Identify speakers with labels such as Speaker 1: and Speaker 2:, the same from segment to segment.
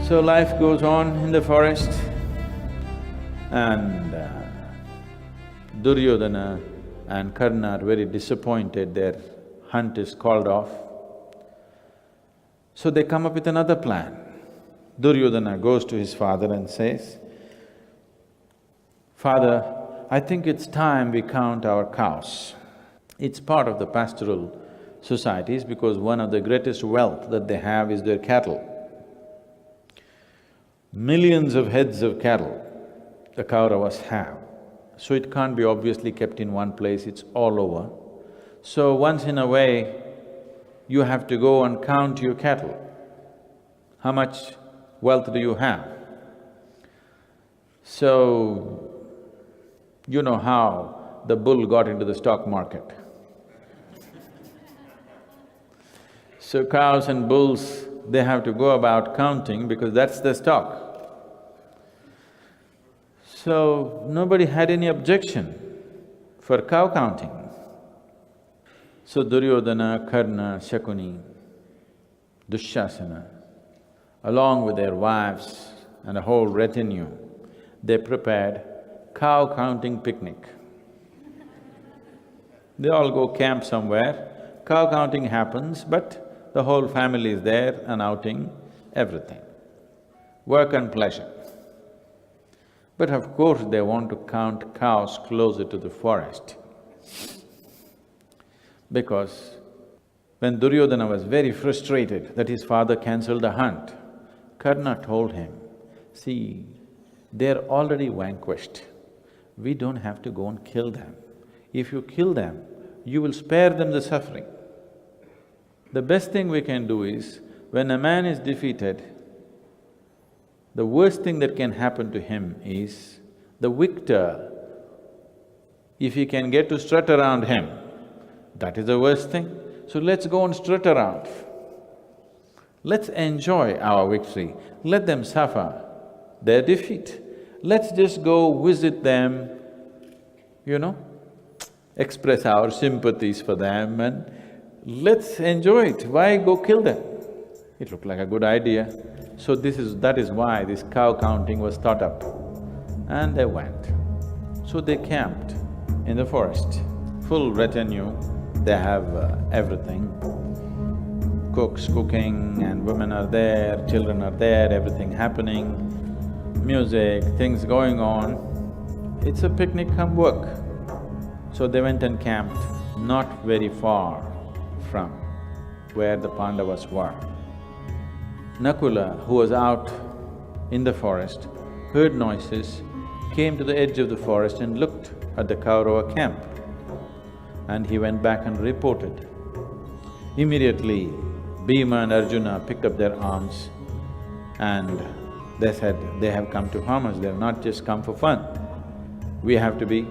Speaker 1: So life goes on in the forest and Duryodhana and Karna are very disappointed, their hunt is called off. So they come up with another plan. Duryodhana goes to his father and says, "Father, I think it's time we count our cows." It's part of the pastoral societies because one of the greatest wealth that they have is their cattle. Millions of heads of cattle the Kauravas have, so it can't be obviously kept in one place, it's all over. So once in a way, you have to go and count your cattle. How much wealth do you have? So, you know how the bull got into the stock market. So cows and bulls, they have to go about counting because that's the stock. So nobody had any objection for cow counting. So Duryodhana, Karna, Shakuni, Dushasana, along with their wives and a whole retinue, they prepared cow counting picnic. They all go camp somewhere, cow counting happens, but the whole family is there, an outing, everything. Work and pleasure. But of course they want to count cows closer to the forest. Because when Duryodhana was very frustrated that his father cancelled the hunt, Karna told him, "See, they're already vanquished. We don't have to go and kill them. If you kill them, you will spare them the suffering. The best thing we can do is, when a man is defeated, the worst thing that can happen to him is the victor, if he can get to strut around him, that is the worst thing. So let's go and strut around. Let's enjoy our victory, let them suffer their defeat. Let's just go visit them, express our sympathies for them and let's enjoy it. Why go kill them?" It looked like a good idea. So that is why this cow counting was thought up. And they went. So they camped in the forest, full retinue, they have everything. Cooks cooking and women are there, children are there, everything happening, music, things going on. It's a picnic come work. So they went and camped not very far from where the Pandavas were. Nakula, who was out in the forest, heard noises, came to the edge of the forest and looked at the Kaurava camp. And he went back and reported. Immediately, Bhima and Arjuna picked up their arms and they said, "They have come to harm us, they have not just come for fun. We have to be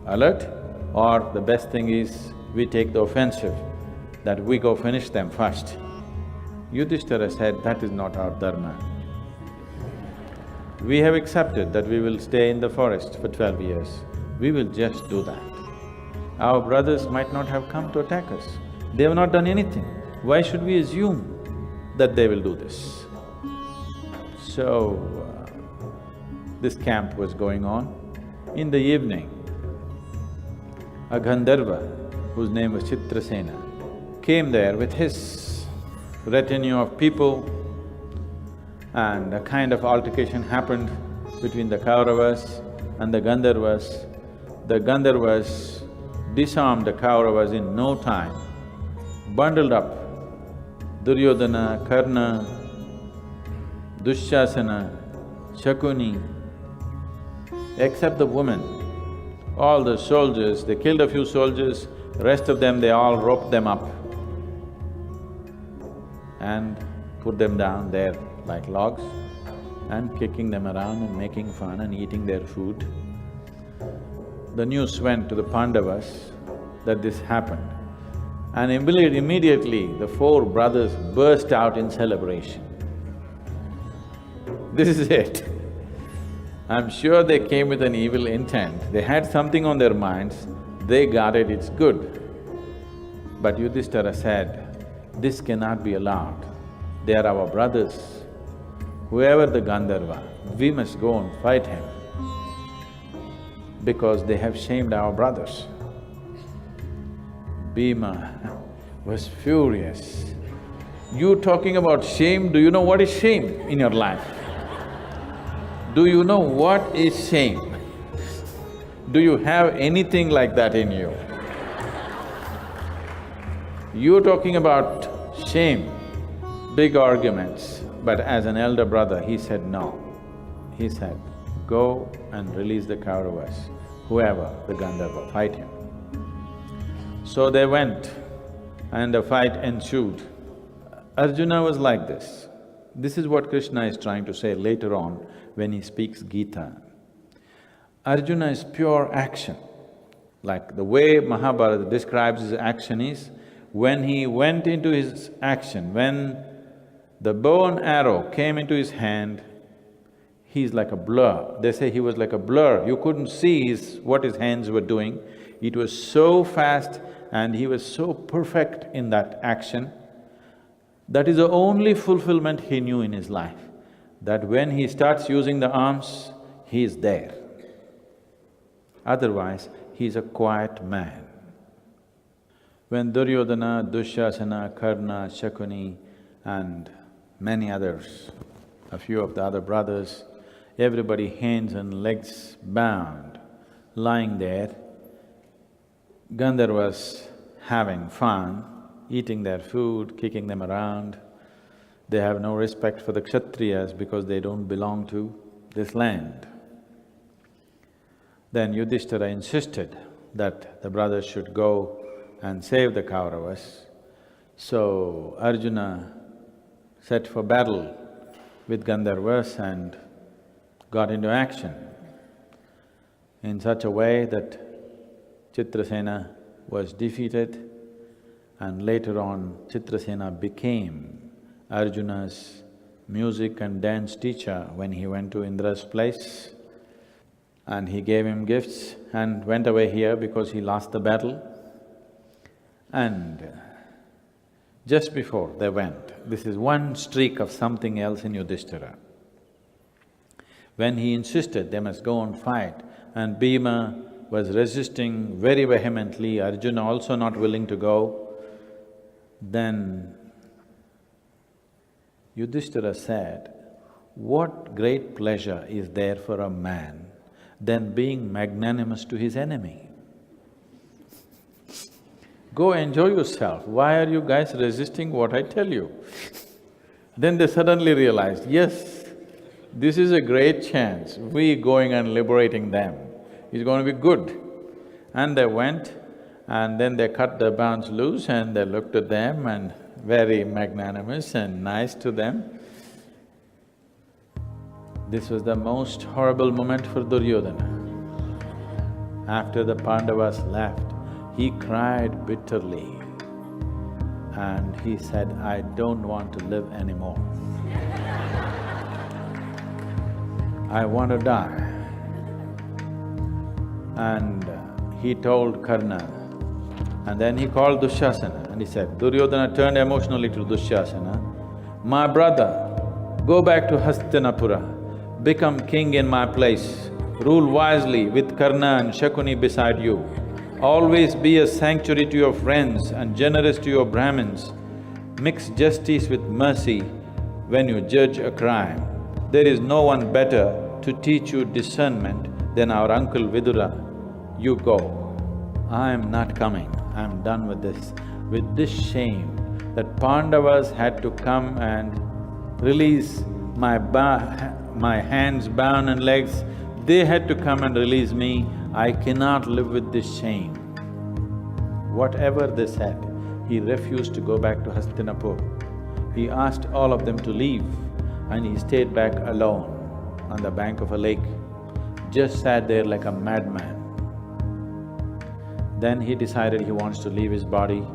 Speaker 1: alert, or the best thing is we take the offensive, that we go finish them first." Yudhishthira said, "That is not our dharma. We have accepted that we will stay in the forest for 12 years. We will just do that. Our brothers might not have come to attack us. They have not done anything. Why should we assume that they will do this?" So, this camp was going on. In the evening, a Gandharva, whose name was Chitrasena, came there with his retinue of people and a kind of altercation happened between the Kauravas and the Gandharvas. The Gandharvas disarmed the Kauravas in no time, bundled up Duryodhana, Karna, Dushasana, Shakuni, except the women. All the soldiers, they killed a few soldiers, rest of them they all roped them up and put them down there like logs and kicking them around and making fun and eating their food. The news went to the Pandavas that this happened and immediately the four brothers burst out in celebration. This is it. I'm sure they came with an evil intent, they had something on their minds, they got it, it's good. But Yudhishthira said, "This cannot be allowed. They are our brothers. whoever the Gandharva, we must go and fight him because they have shamed our brothers. Bhima was furious. You talking about shame, do you know what is shame in your life? Do you know what is shame? Do you have anything like that in you? You're talking about shame, big arguments, but as an elder brother, he said no. He said, go and release the Kauravas, whoever the Gandharva, fight him. So they went and a fight ensued. Arjuna was like this. This is what Krishna is trying to say later on when he speaks Gita. Arjuna is pure action. Like the way Mahabharata describes his action is, when he went into his action, when the bow and arrow came into his hand, he's like a blur. They say he was like a blur, you couldn't see what his hands were doing. It was so fast and he was so perfect in that action. That is the only fulfillment he knew in his life, that when he starts using the arms, he is there. Otherwise, he is a quiet man. When Duryodhana, Dushasana, Karna, Shakuni and many others, a few of the other brothers, everybody hands and legs bound, lying there, Gandharvas having fun, eating their food, kicking them around. They have no respect for the Kshatriyas because they don't belong to this land. Then Yudhishthira insisted that the brothers should go and save the Kauravas. So Arjuna set for battle with Gandharvas and got into action in such a way that Chitrasena was defeated, and later on Chitrasena became Arjuna's music and dance teacher when he went to Indra's place. And he gave him gifts and went away here because he lost the battle. And just before they went, this is one streak of something else in Yudhishthira. When he insisted they must go and fight, and Bhima was resisting very vehemently, Arjuna also not willing to go, then Yudhishthira said, what great pleasure is there for a man than being magnanimous to his enemy? Go enjoy yourself, why are you guys resisting what I tell you? Then they suddenly realized, yes, this is a great chance, we going and liberating them is going to be good. And they went and then they cut their bonds loose and they looked at them and very magnanimous and nice to them. This was the most horrible moment for Duryodhana. After the Pandavas left, he cried bitterly and he said, I don't want to live anymore. I want to die. And he told Karna, and then he called Dushasana and he said, Duryodhana turned emotionally to Dushasana, my brother, go back to Hastinapura, become king in my place, rule wisely with Karna and Shakuni beside you. Always be a sanctuary to your friends and generous to your Brahmins. Mix justice with mercy when you judge a crime. There is no one better to teach you discernment than our uncle Vidura. You go. I am not coming, I am done with this. With this shame that Pandavas had to come and release my hands bound and legs, they had to come and release me, I cannot live with this shame. Whatever they said, he refused to go back to Hastinapur. He asked all of them to leave and he stayed back alone on the bank of a lake, just sat there like a madman. Then he decided he wants to leave his body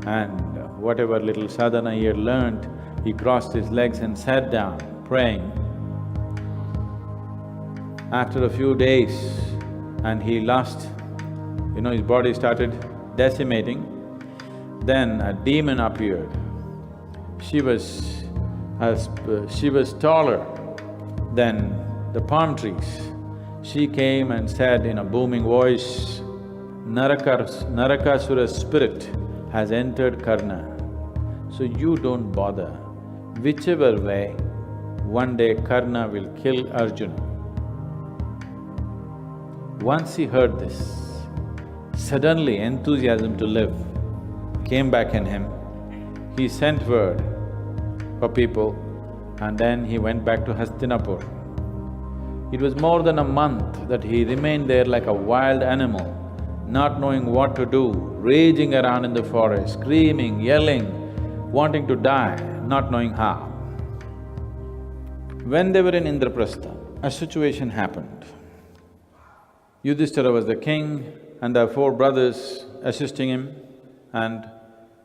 Speaker 1: and whatever little sadhana he had learned, he crossed his legs and sat down, praying. After a few days and he lost, his body started decimating, then a demon appeared. She was She was taller than the palm trees. She came and said in a booming voice, Narakasura's spirit has entered Karna, so you don't bother. Whichever way, one day Karna will kill Arjuna. Once he heard this, suddenly enthusiasm to live came back in him. He sent word for people and then he went back to Hastinapur. It was more than a month that he remained there like a wild animal, not knowing what to do, raging around in the forest, screaming, yelling, wanting to die, not knowing how. When they were in Indraprastha, a situation happened. Yudhishthira was the king and there were four brothers assisting him and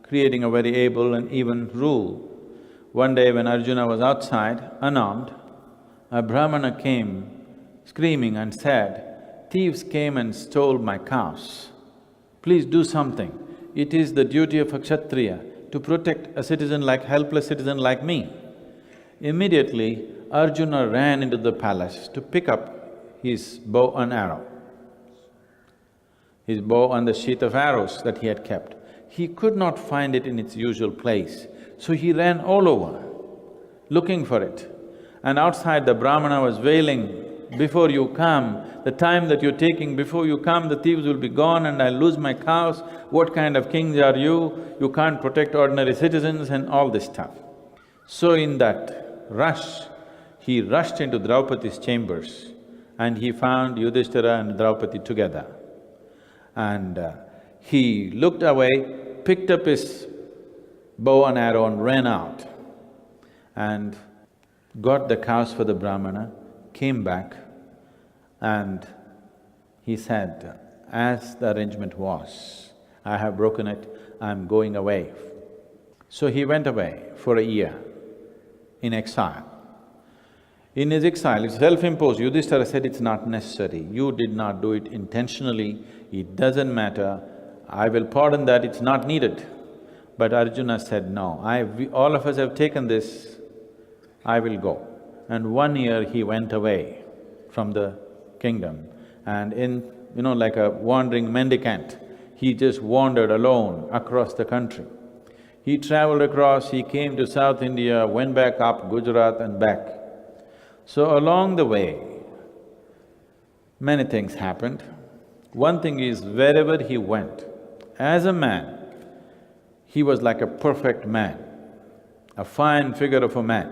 Speaker 1: creating a very able and even rule. One day when Arjuna was outside, unarmed, a Brahmana came screaming and said, "Thieves came and stole my cows. Please do something. It is the duty of a Kshatriya to protect a citizen like… helpless citizen like me." Immediately, Arjuna ran into the palace to pick up his bow and arrow, his bow and the sheath of arrows that he had kept. He could not find it in its usual place, so he ran all over, looking for it. And outside the Brahmana was wailing, "Before you come, the time that you're taking, before you come, the thieves will be gone and I'll lose my cows. What kind of kings are you? You can't protect ordinary citizens," and all this stuff. So in that rush, he rushed into Draupadi's chambers and he found Yudhishthira and Draupadi together. And he looked away, picked up his bow and arrow and ran out and got the cows for the Brahmana, came back and he said, "As the arrangement was, I have broken it, I'm going away." So he went away for a year in exile. In his exile, it's self-imposed. Yudhishthira said, "It's not necessary, you did not do it intentionally, it doesn't matter, I will pardon that, it's not needed." But Arjuna said, "No, all of us have taken this, I will go." And 1 year he went away from the kingdom and like a wandering mendicant, he just wandered alone across the country. He traveled across, he came to South India, went back up Gujarat and back. So along the way, many things happened. One thing is, wherever he went, as a man, he was like a perfect man, a fine figure of a man.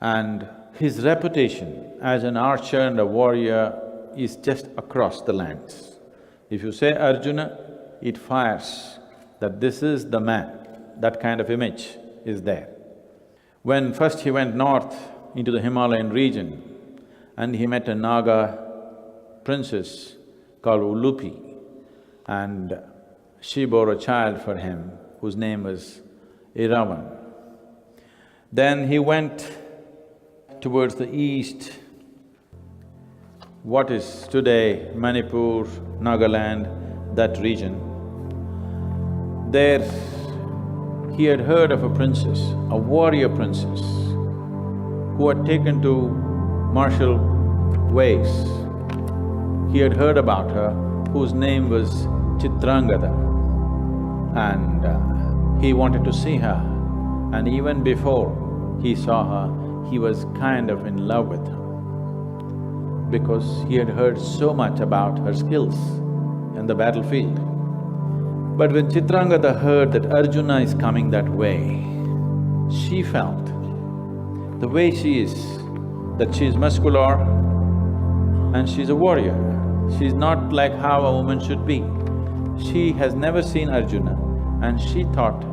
Speaker 1: And his reputation as an archer and a warrior is just across the lands. If you say Arjuna, it fires that this is the man, that kind of image is there. When first he went north into the Himalayan region and he met a Naga princess called Ulupi and she bore a child for him whose name was Iravan. Then he went towards the east, what is today Manipur, Nagaland, that region. There he had heard of a princess, a warrior princess, who had taken to martial ways. He had heard about her, whose name was Chitrangada, and he wanted to see her. And even before he saw her, he was kind of in love with her because he had heard so much about her skills in the battlefield. But when Chitrangada heard that Arjuna is coming that way, she felt the way she is, that she is muscular and she's a warrior. She's not like how a woman should be. She has never seen Arjuna and she thought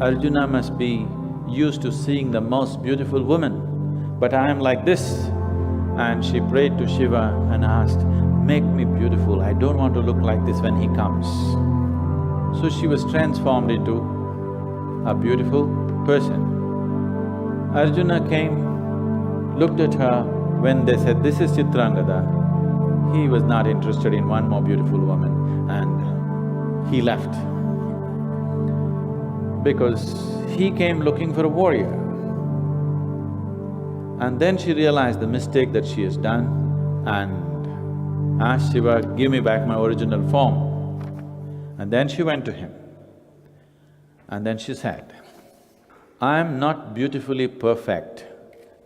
Speaker 1: Arjuna must be used to seeing the most beautiful woman, but I am like this. And she prayed to Shiva and asked, "Make me beautiful, I don't want to look like this when he comes." So she was transformed into a beautiful person. Arjuna came, looked at her. When they said, "This is Chitrangada," he was not interested in one more beautiful woman and he left. Because he came looking for a warrior. And then she realized the mistake that she has done and asked Shiva, give me back my original form. And then she went to him. And then she said, I am not beautifully perfect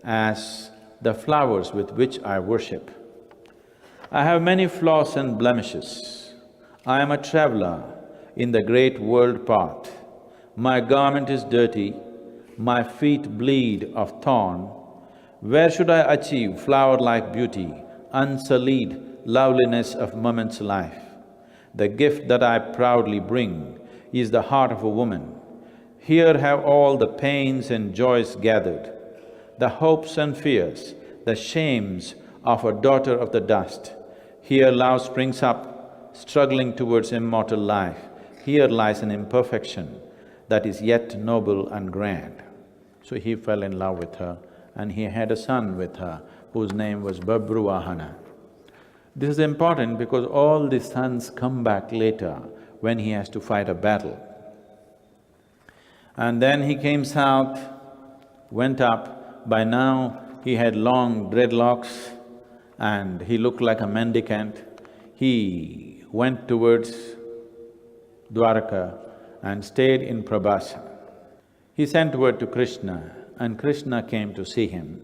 Speaker 1: as the flowers with which I worship. I have many flaws and blemishes. I am a traveler in the great world path. My garment is dirty, my feet bleed of thorn. Where should I achieve flower-like beauty, unsullied loveliness of moment's life? The gift that I proudly bring is the heart of a woman. Here have all the pains and joys gathered, the hopes and fears, the shames of a daughter of the dust. Here love springs up, struggling towards immortal life. Here lies an imperfection that is yet noble and grand. So he fell in love with her and he had a son with her whose name was Babruwahana. This is important because all the sons come back later when he has to fight a battle. And then he came south, went up. By now, he had long dreadlocks and he looked like a mendicant. He went towards Dwaraka and stayed in Prabhasa. He sent word to Krishna and Krishna came to see him.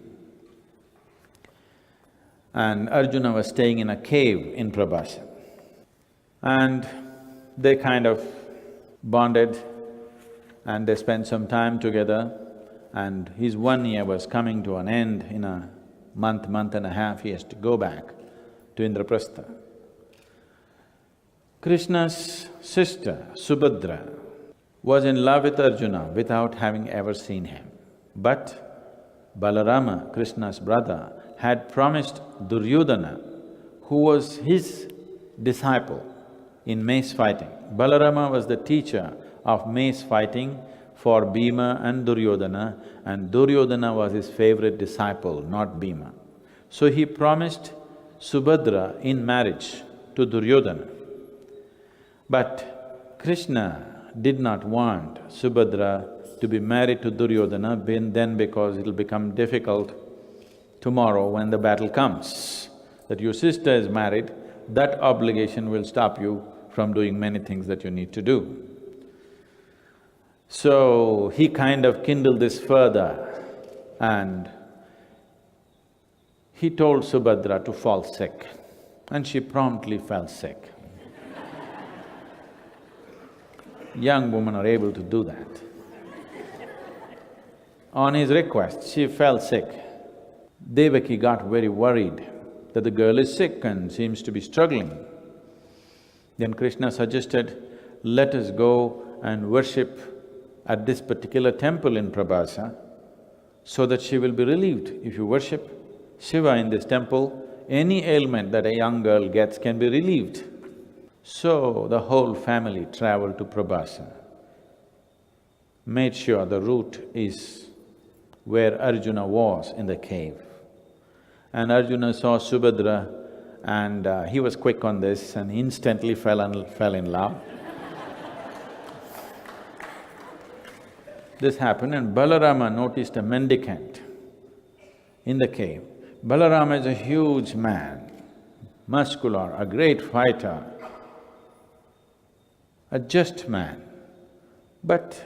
Speaker 1: And Arjuna was staying in a cave in Prabhasa. And they kind of bonded and they spent some time together, and his 1 year was coming to an end. In a month and a half, he has to go back to Indraprastha. Krishna's sister, Subhadra, was in love with Arjuna without having ever seen him. But Balarama, Krishna's brother, had promised Duryodhana, who was his disciple in mace fighting. Balarama was the teacher of mace fighting for Bhima and Duryodhana was his favorite disciple, not Bhima. So he promised Subhadra in marriage to Duryodhana. But Krishna did not want Subhadra to be married to Duryodhana then because it'll become difficult tomorrow when the battle comes. That your sister is married, that obligation will stop you from doing many things that you need to do. So he kind of kindled this further and he told Subhadra to fall sick and she promptly fell sick. Young women are able to do that. On his request, she fell sick. Devaki got very worried that the girl is sick and seems to be struggling. Then Krishna suggested, let us go and worship at this particular temple in Prabhasa so that she will be relieved. If you worship Shiva in this temple, any ailment that a young girl gets can be relieved. So the whole family traveled to Prabhasa, made sure the route is where Arjuna was in the cave. And Arjuna saw Subhadra and he was quick on this and instantly fell in love. This happened and Balarama noticed a mendicant in the cave. Balarama is a huge man, muscular, a great fighter, a just man. But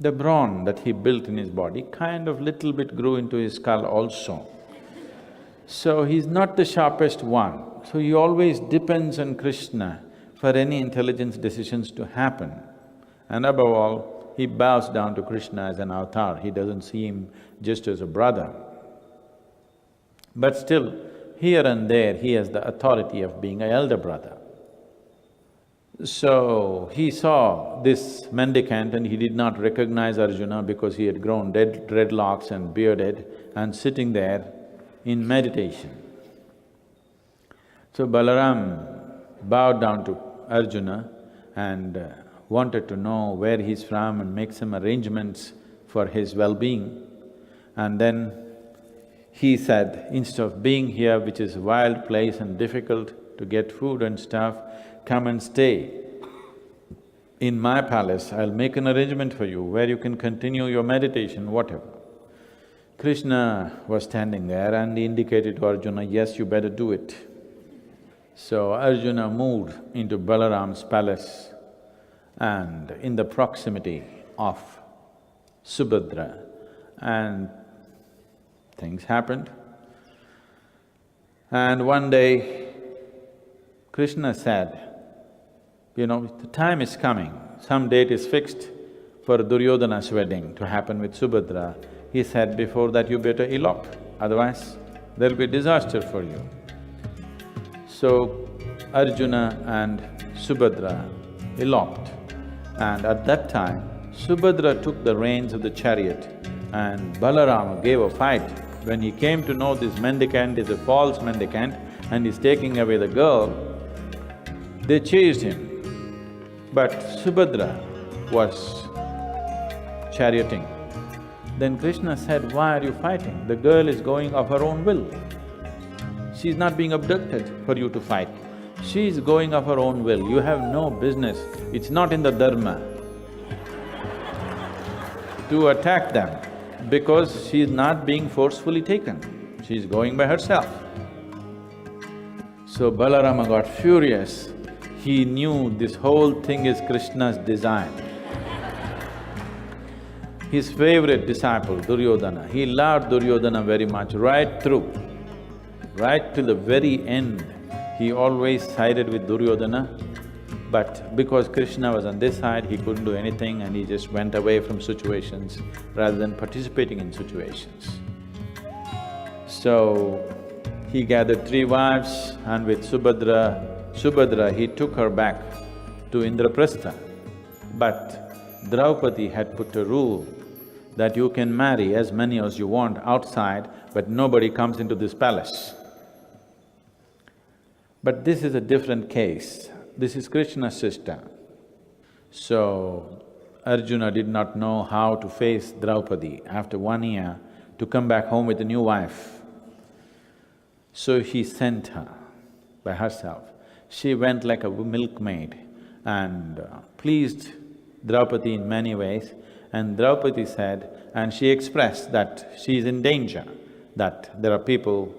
Speaker 1: the brawn that he built in his body kind of little bit grew into his skull also. So he's not the sharpest one, so he always depends on Krishna for any intelligence decisions to happen. And above all, he bows down to Krishna as an avatar, he doesn't see him just as a brother. But still, here and there, he has the authority of being an elder brother. So, he saw this mendicant and he did not recognize Arjuna because he had grown dreadlocks and bearded and sitting there in meditation. So Balaram bowed down to Arjuna and wanted to know where he's from and make some arrangements for his well-being. And then he said, instead of being here, which is a wild place and difficult to get food and stuff, come and stay in my palace. I'll make an arrangement for you where you can continue your meditation, whatever. Krishna was standing there and he indicated to Arjuna, yes, you better do it. So Arjuna moved into Balaram's palace and in the proximity of Subhadra, and things happened. And one day, Krishna said, you know, the time is coming, some date is fixed for Duryodhana's wedding to happen with Subhadra. He said, before that you better elope, otherwise there'll be disaster for you. So Arjuna and Subhadra eloped, and at that time, Subhadra took the reins of the chariot and Balarama gave a fight. When he came to know this mendicant is a false mendicant and is taking away the girl, they chased him. But Subhadra was charioting. Then Krishna said, why are you fighting? The girl is going of her own will. She's not being abducted for you to fight. She's going of her own will. You have no business, it's not in the dharma to attack them because she's not being forcefully taken, she's going by herself. So Balarama got furious. He knew this whole thing is Krishna's design. His favorite disciple, Duryodhana, he loved Duryodhana very much right through. Right till the very end, he always sided with Duryodhana, but because Krishna was on this side, he couldn't do anything and he just went away from situations rather than participating in situations. So, he gathered 3 wives and with Subhadra, he took her back to Indraprastha. But Draupadi had put a rule that you can marry as many as you want outside, but nobody comes into this palace. But this is a different case. This is Krishna's sister. So, Arjuna did not know how to face Draupadi after 1 year to come back home with a new wife. So he sent her by herself. She went like a milkmaid and pleased Draupadi in many ways, and Draupadi said, and she expressed that she is in danger, that there are people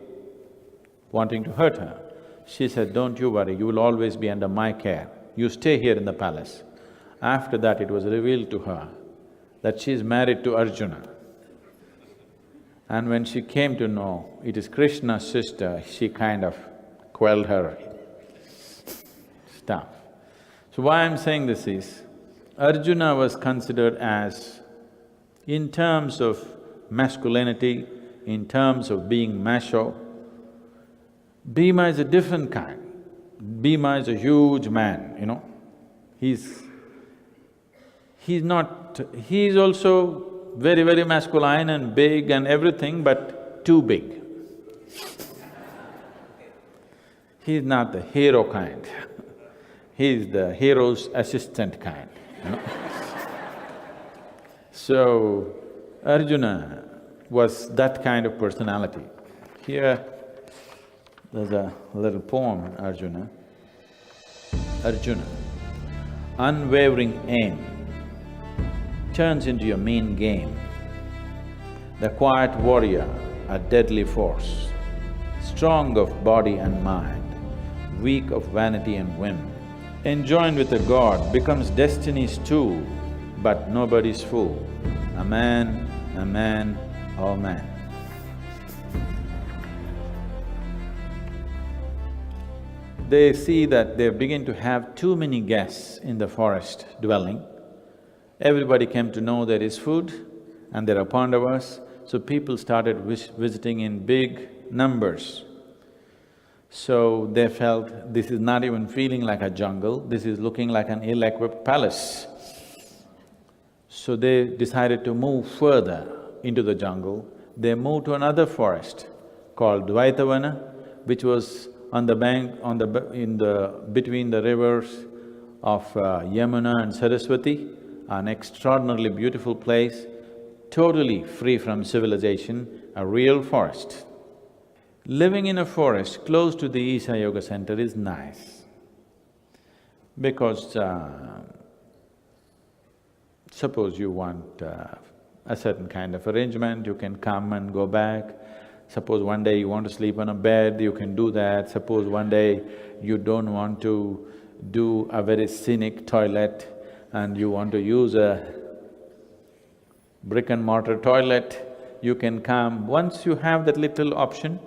Speaker 1: wanting to hurt her. She said, don't you worry, you will always be under my care, you stay here in the palace. After that, it was revealed to her that she is married to Arjuna. And when she came to know it is Krishna's sister, she kind of quelled her stuff. So why I'm saying this is, Arjuna was considered as, in terms of masculinity, in terms of being macho, Bhima is a different kind. Bhima is a huge man, you know. He's also very, very masculine and big and everything, but too big. He's not the hero kind, he's the hero's assistant kind, you know. So, Arjuna was that kind of personality. Here, there's a little poem on Arjuna. Arjuna, unwavering aim turns into your main game. The quiet warrior, a deadly force, strong of body and mind, weak of vanity and whim. Enjoined with a god becomes destiny's tool, but nobody's fool. A man, all man. They see that they begin to have too many guests in the forest dwelling. Everybody came to know there is food and there are Pandavas, so people started visiting in big numbers. So they felt this is not even feeling like a jungle, this is looking like an ill-equipped palace. So they decided to move further into the jungle. They moved to another forest called Dvaitavana, which was on the bank… between the rivers of Yamuna and Saraswati, an extraordinarily beautiful place, totally free from civilization, a real forest. Living in a forest close to the Isha Yoga Center is nice because suppose you want a certain kind of arrangement, you can come and go back. Suppose one day you want to sleep on a bed, you can do that. Suppose one day you don't want to do a very scenic toilet and you want to use a brick and mortar toilet, you can come. Once you have that little option,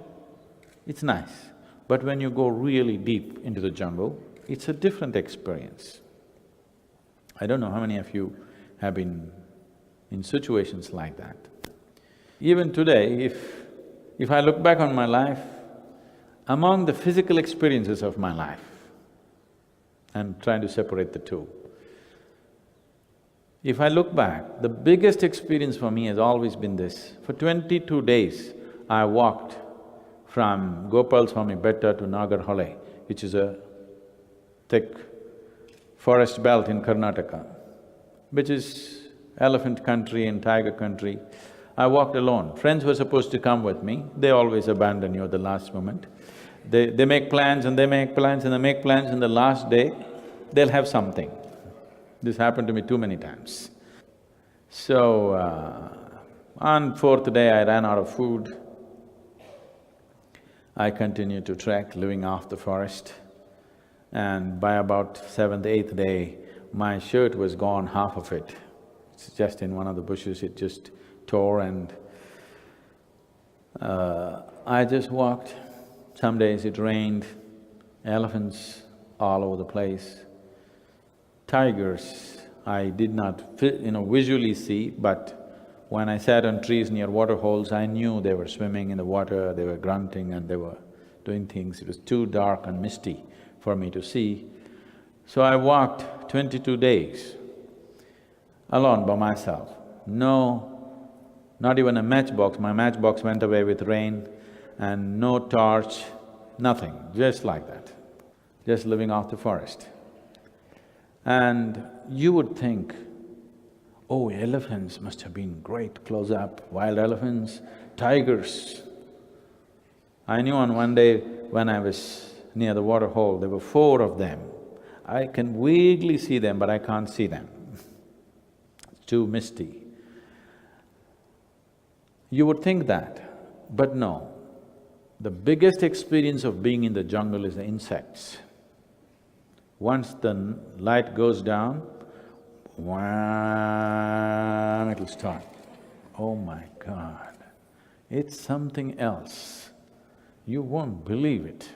Speaker 1: it's nice. But when you go really deep into the jungle, it's a different experience. I don't know how many of you have been in situations like that. Even today, if I look back on my life, among the physical experiences of my life, I'm trying to separate the two. If I look back, the biggest experience for me has always been this. For 22 days, I walked from Gopalswamy Betta to Nagarhole, which is a thick forest belt in Karnataka, which is elephant country and tiger country. I walked alone. Friends were supposed to come with me, they always abandon you at the last moment. They make plans and they make plans and they make plans, and the last day, they'll have something. This happened to me too many times. So, on fourth day I ran out of food. I continued to trek, living off the forest. And by about seventh, eighth day, my shirt was gone, half of it. It's just in one of the bushes, it just tore, and I just walked. Some days it rained, elephants all over the place. Tigers, I did not visually see, but when I sat on trees near water holes, I knew they were swimming in the water, they were grunting and they were doing things. It was too dark and misty for me to see. So I walked 22 days alone by myself. No, not even a matchbox. My matchbox went away with rain, and no torch, nothing, just like that, just living off the forest. And you would think, oh, elephants must have been great close-up, wild elephants, tigers. I knew on one day when I was near the water hole, there were 4 of them. I can vaguely see them, but I can't see them. It's too misty. You would think that, but no. The biggest experience of being in the jungle is the insects. Once the light goes down, wham, it'll start. Oh my God, it's something else. You won't believe it.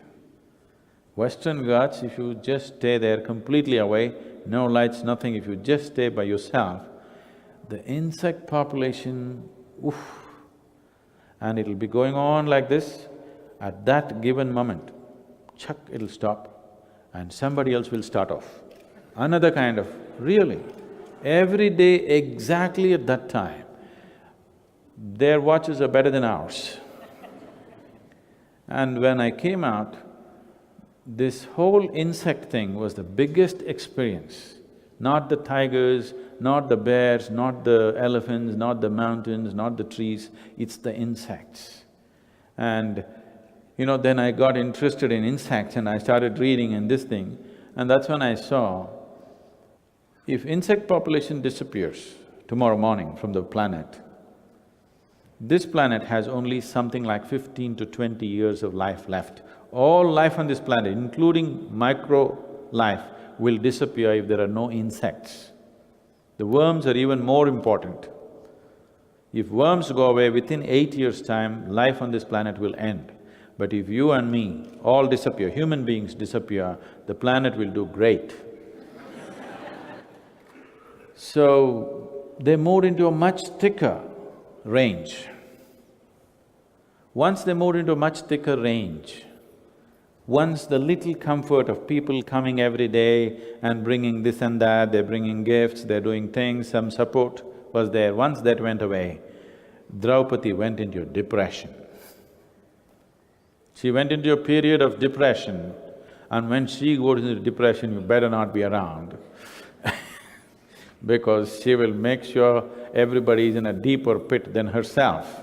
Speaker 1: Western Ghats, if you just stay there completely away, no lights, nothing, if you just stay by yourself, the insect population, oof, and it'll be going on like this. At that given moment, chuck, it'll stop and somebody else will start off. Another kind of… really, every day exactly at that time, their watches are better than ours. And when I came out, this whole insect thing was the biggest experience. Not the tigers, not the bears, not the elephants, not the mountains, not the trees, it's the insects. And then I got interested in insects and I started reading in this thing, and that's when I saw, if insect population disappears tomorrow morning from the planet, this planet has only something like 15 to 20 years of life left. All life on this planet, including micro life, will disappear if there are no insects. The worms are even more important. If worms go away, within 8 years' time, life on this planet will end. But if you and me all disappear, human beings disappear, the planet will do great. So, they moved into a much thicker range. Once they moved into a much thicker range, once the little comfort of people coming every day and bringing this and that, they're bringing gifts, they're doing things, some support was there, once that went away, Draupadi went into a depression. She went into a period of depression, and when she goes into depression, you better not be around because she will make sure everybody is in a deeper pit than herself.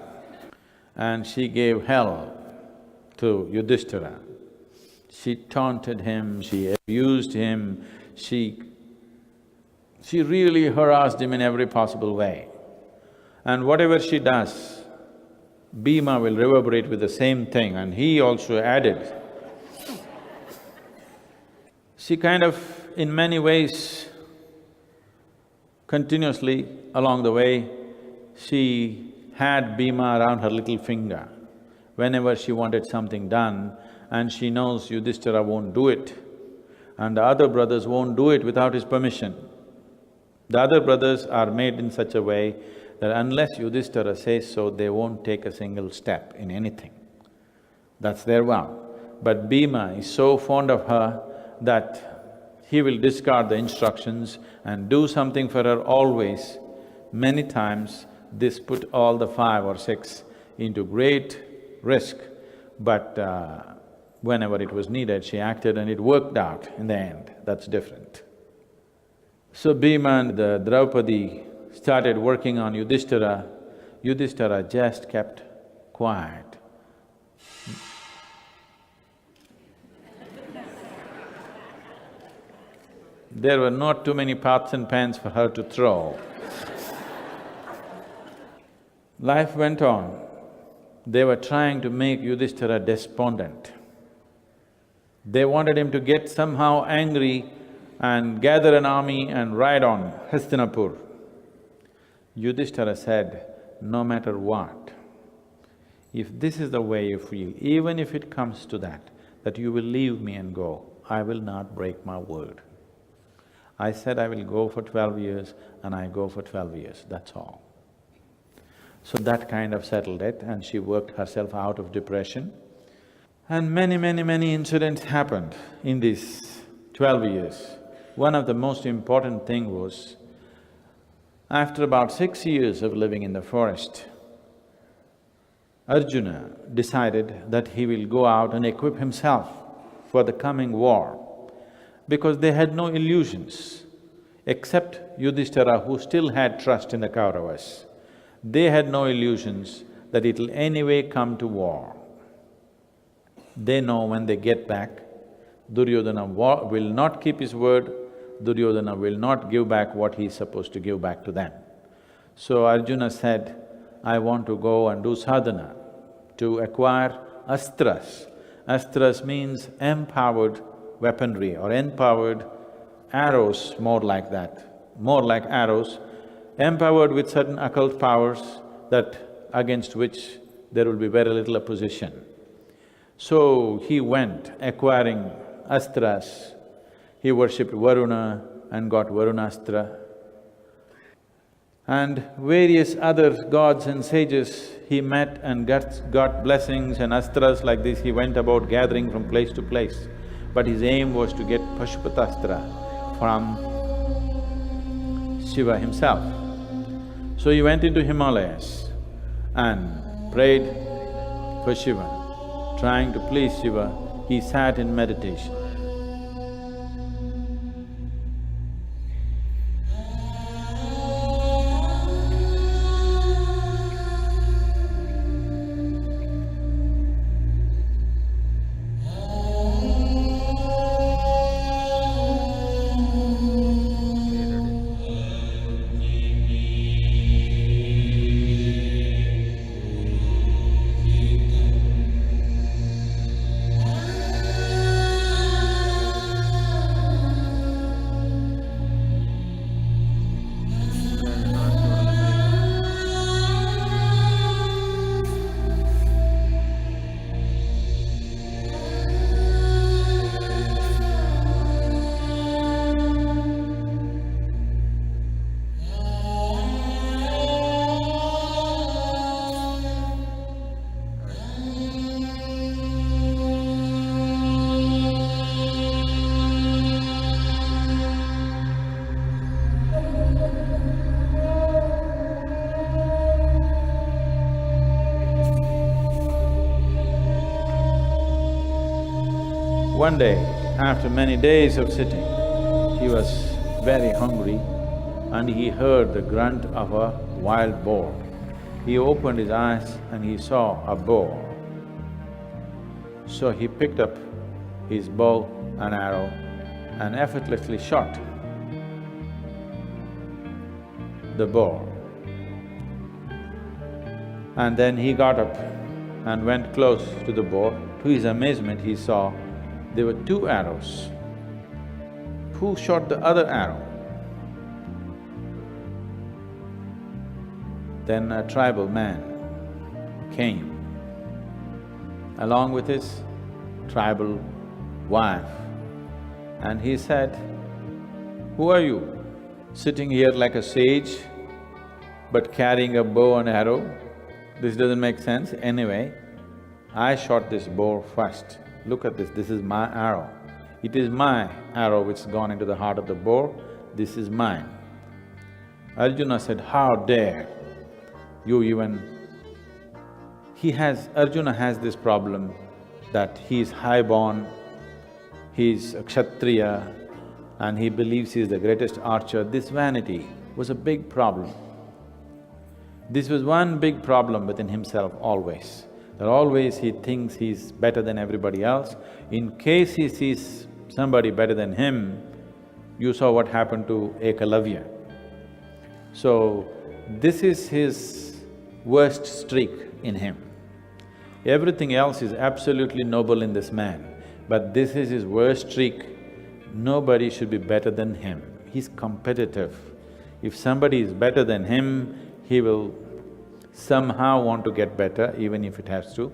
Speaker 1: And she gave hell to Yudhishthira. She taunted him, she abused him, she really harassed him in every possible way. And whatever she does, Bhima will reverberate with the same thing, and he also added. She kind of, in many ways, continuously along the way, she had Bhima around her little finger. Whenever she wanted something done and she knows Yudhishthira won't do it, and the other brothers won't do it without his permission. The other brothers are made in such a way that unless Yudhishthira says so, they won't take a single step in anything. That's their vow. But Bhima is so fond of her that he will discard the instructions and do something for her always. Many times, this put all the 5 or 6 into great risk, but whenever it was needed, she acted and it worked out in the end. That's different. So Bhima and the Draupadi started working on Yudhishthira. Yudhishthira just kept quiet. There were not too many pots and pans for her to throw. Life went on. They were trying to make Yudhishthira despondent. They wanted him to get somehow angry and gather an army and ride on Hastinapur. Yudhishthira said, no matter what, if this is the way you feel, even if it comes to that you will leave me and go, I will not break my word. I said I will go for 12 years and I go for 12 years, that's all. So that kind of settled it, and she worked herself out of depression. And many incidents happened in these 12 years. One of the most important thing was, after about 6 years of living in the forest, Arjuna decided that he will go out and equip himself for the coming war, because they had no illusions, except Yudhishthira, who still had trust in the Kauravas. They had no illusions that it'll anyway come to war. They know when they get back, Duryodhana will not keep his word, Duryodhana will not give back what he's supposed to give back to them. So Arjuna said, I want to go and do sadhana to acquire astras. Astras means empowered weaponry or empowered arrows, more like that, more like arrows, empowered with certain occult powers that… against which there will be very little opposition. So he went acquiring astras. He worshipped Varuna and got Varunastra. And various other gods and sages he met and got blessings and astras like this. He went about gathering from place to place. But his aim was to get Pashupatastra from Shiva himself. So he went into Himalayas and prayed for Shiva. Trying to please Shiva, he sat in meditation. One day, after many days of sitting, he was very hungry and he heard the grunt of a wild boar. He opened his eyes and he saw a boar. So he picked up his bow and arrow and effortlessly shot the boar. And then he got up and went close to the boar. To his amazement, he saw there were two arrows. Who shot the other arrow? Then a tribal man came along with his tribal wife, and he said, "Who are you, sitting here like a sage but carrying a bow and arrow? This doesn't make sense. Anyway, I shot this boar first. Look at this is my arrow. It is my arrow which has gone into the heart of the boar, this is mine." Arjuna said, "How dare you even…" Arjuna has this problem that he is high-born, he's a Kshatriya, and he believes he is the greatest archer. This vanity was a big problem. This was one big problem within himself always, that always he thinks he's better than everybody else. In case he sees somebody better than him, you saw what happened to Ekalavya. So, this is his worst streak in him. Everything else is absolutely noble in this man, but this is his worst streak. Nobody should be better than him. He's competitive. If somebody is better than him, he will somehow want to get better, even if it has to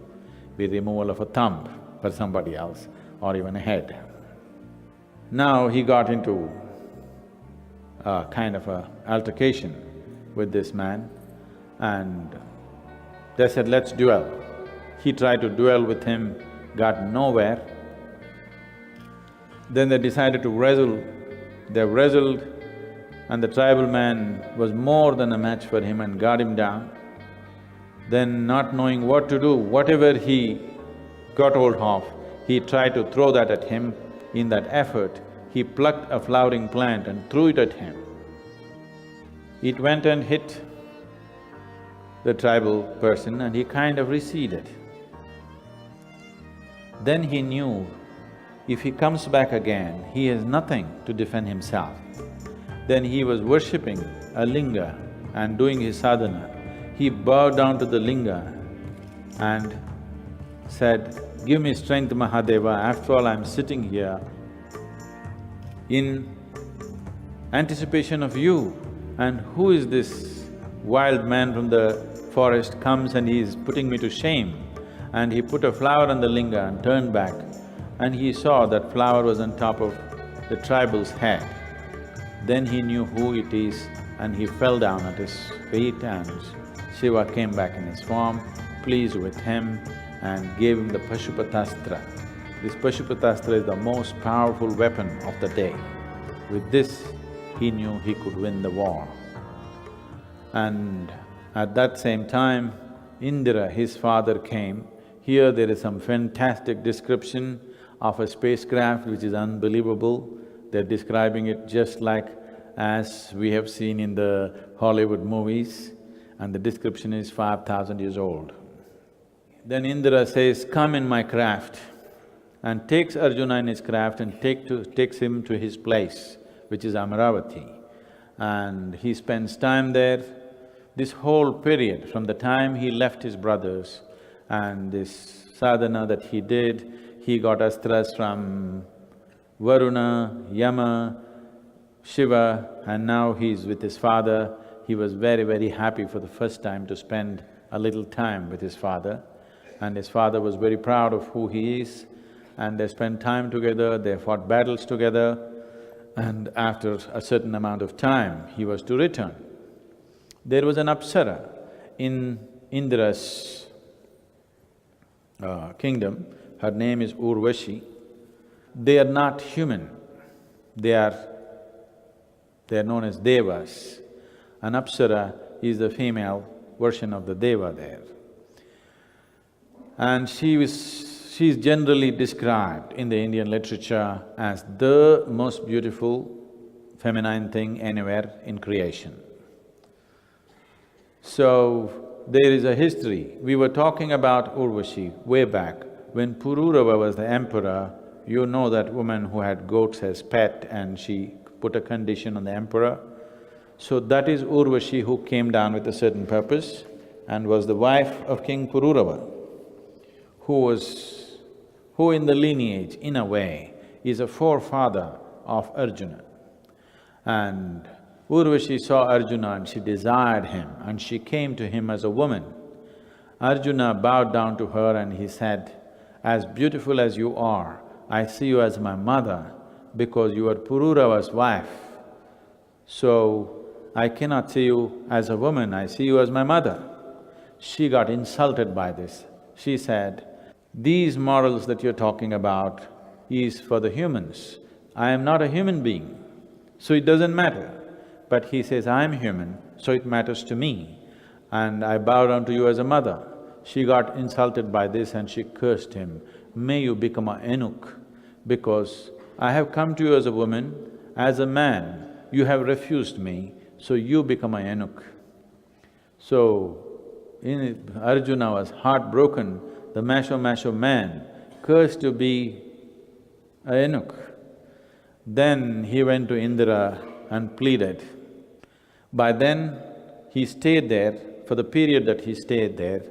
Speaker 1: be removal of a thumb for somebody else or even a head. Now he got into a kind of a altercation with this man, and they said, "Let's duel." He tried to duel with him, got nowhere. Then they decided to wrestle. They wrestled, and the tribal man was more than a match for him and got him down. Then, not knowing what to do, whatever he got hold of, he tried to throw that at him. In that effort, he plucked a flowering plant and threw it at him. It went and hit the tribal person and he kind of receded. Then he knew if he comes back again, he has nothing to defend himself. Then he was worshipping a linga and doing his sadhana. He bowed down to the linga and said, "Give me strength, Mahadeva, after all I'm sitting here in anticipation of you. And who is this wild man from the forest comes and he is putting me to shame?" And he put a flower on the linga and turned back, and he saw that flower was on top of the tribal's head. Then he knew who it is and he fell down at his feet, and Shiva came back in his form, pleased with him, and gave him the Pashupatastra. This Pashupatastra is the most powerful weapon of the day. With this, he knew he could win the war. And at that same time, Indra, his father, came. Here there is some fantastic description of a spacecraft which is unbelievable. They're describing it just like as we have seen in the Hollywood movies, and the description is 5,000 years old. Then Indra says, "Come in my craft," and takes Arjuna in his craft and takes him to his place, which is Amaravati. And he spends time there. This whole period, from the time he left his brothers and this sadhana that he did, he got astras from Varuna, Yama, Shiva, and now he's with his father. He was very, very happy for the first time to spend a little time with his father, and his father was very proud of who he is, and they spent time together, they fought battles together, and after a certain amount of time, he was to return. There was an Apsara in Indra's kingdom, her name is Urvashi. They are not human, they are known as Devas. An Apsara is the female version of the Deva there. And she's generally described in the Indian literature as the most beautiful feminine thing anywhere in creation. So, there is a history. We were talking about Urvashi way back. When Pururava was the emperor, you know that woman who had goats as pet and she put a condition on the emperor. So that is Urvashi who came down with a certain purpose. and was the wife of King Pururava, who in the lineage, in a way, is a forefather of Arjuna. And Urvashi saw Arjuna and she desired him and she came to him as a woman. Arjuna bowed down to her and he said, "As beautiful as you are, I see you as my mother because you are Pururava's wife. So, I cannot see you as a woman, I see you as my mother." She got insulted by this. She said, "These morals that you're talking about is for the humans. I am not a human being, so it doesn't matter." But he says, "I am human, so it matters to me, and I bow down to you as a mother." She got insulted by this and she cursed him, "May you become a eunuch, because I have come to you as a woman, as a man, you have refused me, so you become a eunuch." So, Arjuna was heartbroken, the macho man, cursed to be a eunuch. Then he went to Indra and pleaded. By then, he stayed there, for the period that he stayed there,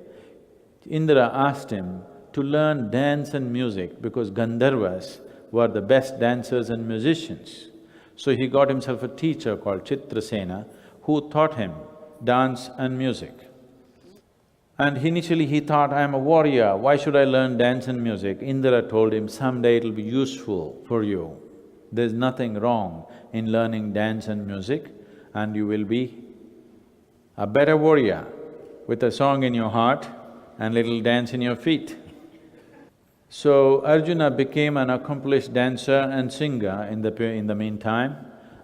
Speaker 1: Indra asked him to learn dance and music because Gandharvas were the best dancers and musicians. So he got himself a teacher called Chitrasena who taught him dance and music. And initially he thought, "I am a warrior, why should I learn dance and music?" Indra told him, "Someday it'll be useful for you. There's nothing wrong in learning dance and music and you will be a better warrior with a song in your heart and little dance in your feet." So Arjuna became an accomplished dancer and singer in the meantime,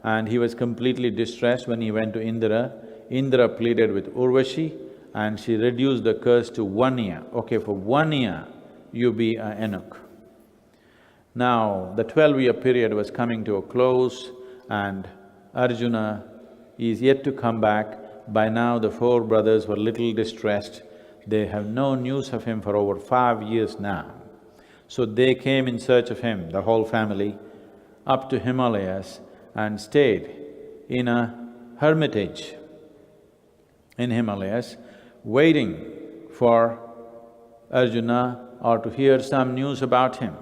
Speaker 1: and he was completely distressed when he went to Indra. Indra pleaded with Urvashi and she reduced the curse to 1 year. Okay, for 1 year, you be a eunuch. Now, the 12-year period was coming to a close and Arjuna is yet to come back. By now, the four brothers were little distressed. They have no news of him for over 5 years now. So they came in search of him, the whole family, up to Himalayas and stayed in a hermitage in Himalayas, waiting for Arjuna or to hear some news about him.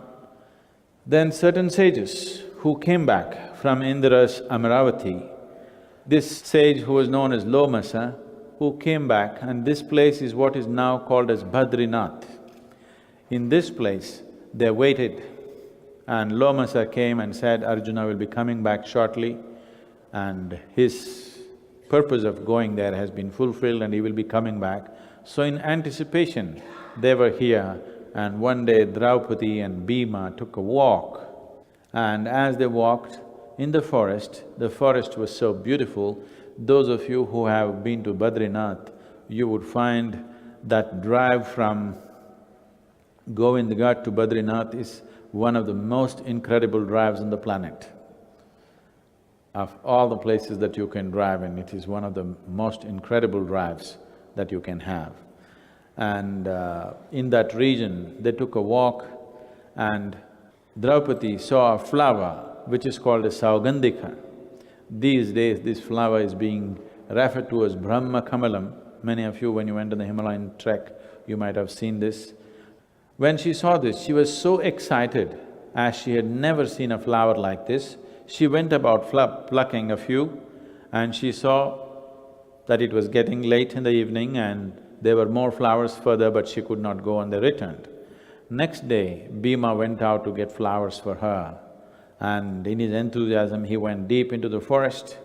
Speaker 1: Then certain sages who came back from Indra's Amaravati, this sage who was known as Lomasa, who came back, and this place is what is now called as Badrinath. In this place, they waited and Lomasa came and said, "Arjuna will be coming back shortly and his purpose of going there has been fulfilled and he will be coming back." So in anticipation, they were here and one day Draupadi and Bhima took a walk. And as they walked in the forest was so beautiful. Those of you who have been to Badrinath, you would find that drive from Govindghat to Badrinath is one of the most incredible drives on the planet. Of all the places that you can drive in, it is one of the most incredible drives that you can have. And in that region, they took a walk and Draupadi saw a flower which is called a Saugandhika. These days, this flower is being referred to as Brahma Kamalam. Many of you, when you went on the Himalayan trek, you might have seen this. When she saw this, she was so excited, as she had never seen a flower like this. She went about plucking a few and she saw that it was getting late in the evening and there were more flowers further, but she could not go and they returned. Next day, Bhima went out to get flowers for her and in his enthusiasm, he went deep into the forest.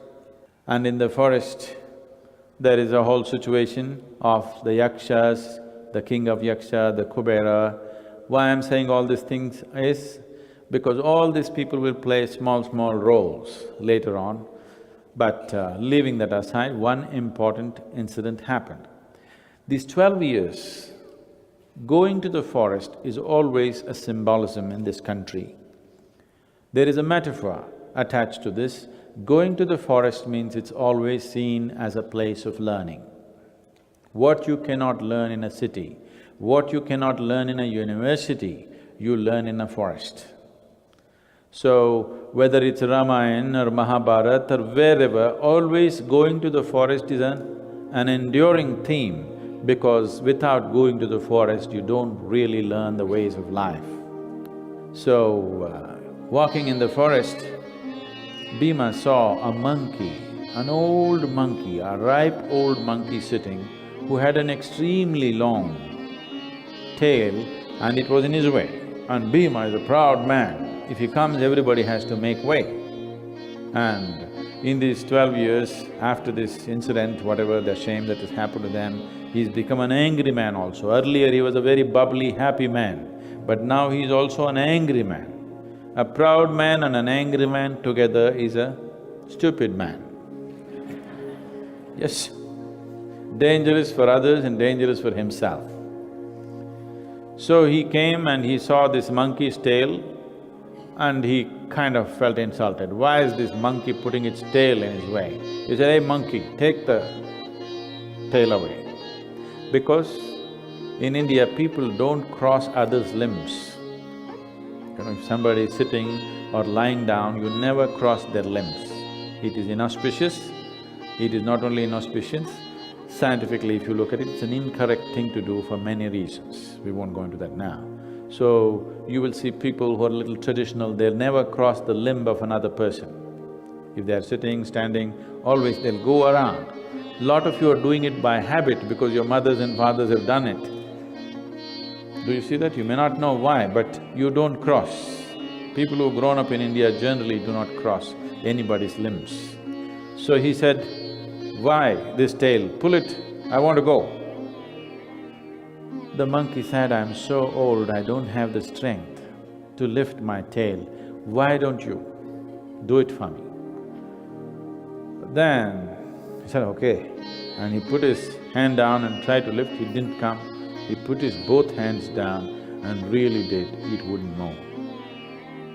Speaker 1: And in the forest, there is a whole situation of the Yakshas, the king of Yaksha, the Kubera. Why I'm saying all these things is because all these people will play small roles later on. But leaving that aside, one important incident happened. These 12 years, going to the forest is always a symbolism in this country. There is a metaphor attached to this. Going to the forest means it's always seen as a place of learning. What you cannot learn in a city, what you cannot learn in a university, you learn in a forest. So, whether it's Ramayana or Mahabharat or wherever, always going to the forest is an enduring theme because without going to the forest, you don't really learn the ways of life. So, walking in the forest, Bhima saw a monkey, an old monkey, a ripe old monkey sitting, who had an extremely long tail and it was in his way. And Bhima is a proud man. If he comes, everybody has to make way. And in these 12 years, after this incident, whatever the shame that has happened to them, he's become an angry man also. Earlier he was a very bubbly, happy man, but now he is also an angry man. A proud man and an angry man together is a stupid man. Yes, dangerous for others and dangerous for himself. So he came and he saw this monkey's tail and he kind of felt insulted. Why is this monkey putting its tail in his way? He said, "Hey monkey, take the tail away." Because in India, people don't cross others' limbs. You know, if somebody is sitting or lying down, you never cross their limbs. It is inauspicious. It is not only inauspicious, scientifically if you look at it, it's an incorrect thing to do for many reasons. We won't go into that now. So, you will see people who are a little traditional, they'll never cross the limb of another person. If they're sitting, standing, always they'll go around. Lot of you are doing it by habit because your mothers and fathers have done it. Do you see that? You may not know why, but you don't cross. People who've grown up in India generally do not cross anybody's limbs. So he said, "Why this tail? Pull it, I want to go." The monkey said, "I'm so old, I don't have the strength to lift my tail. Why don't you do it for me?" Then he said, "Okay." And he put his hand down and tried to lift, it didn't come. He put his both hands down and really did, it wouldn't move.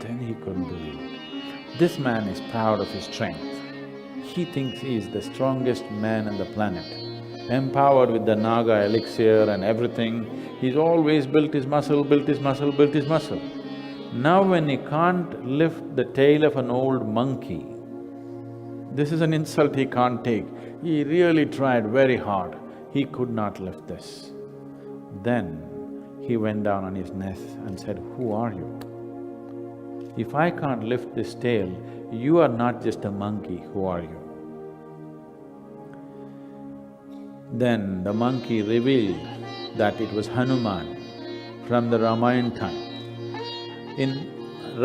Speaker 1: Then he couldn't believe it. This man is proud of his strength. He thinks he is the strongest man on the planet. Empowered with the Naga elixir and everything, he's always built his muscle, built his muscle, built his muscle. Now when he can't lift the tail of an old monkey, this is an insult he can't take. He really tried very hard, he could not lift this. Then he went down on his knees and said, "Who are you? If I can't lift this tail, you are not just a monkey, who are you?" Then the monkey revealed that it was Hanuman from the Ramayana time.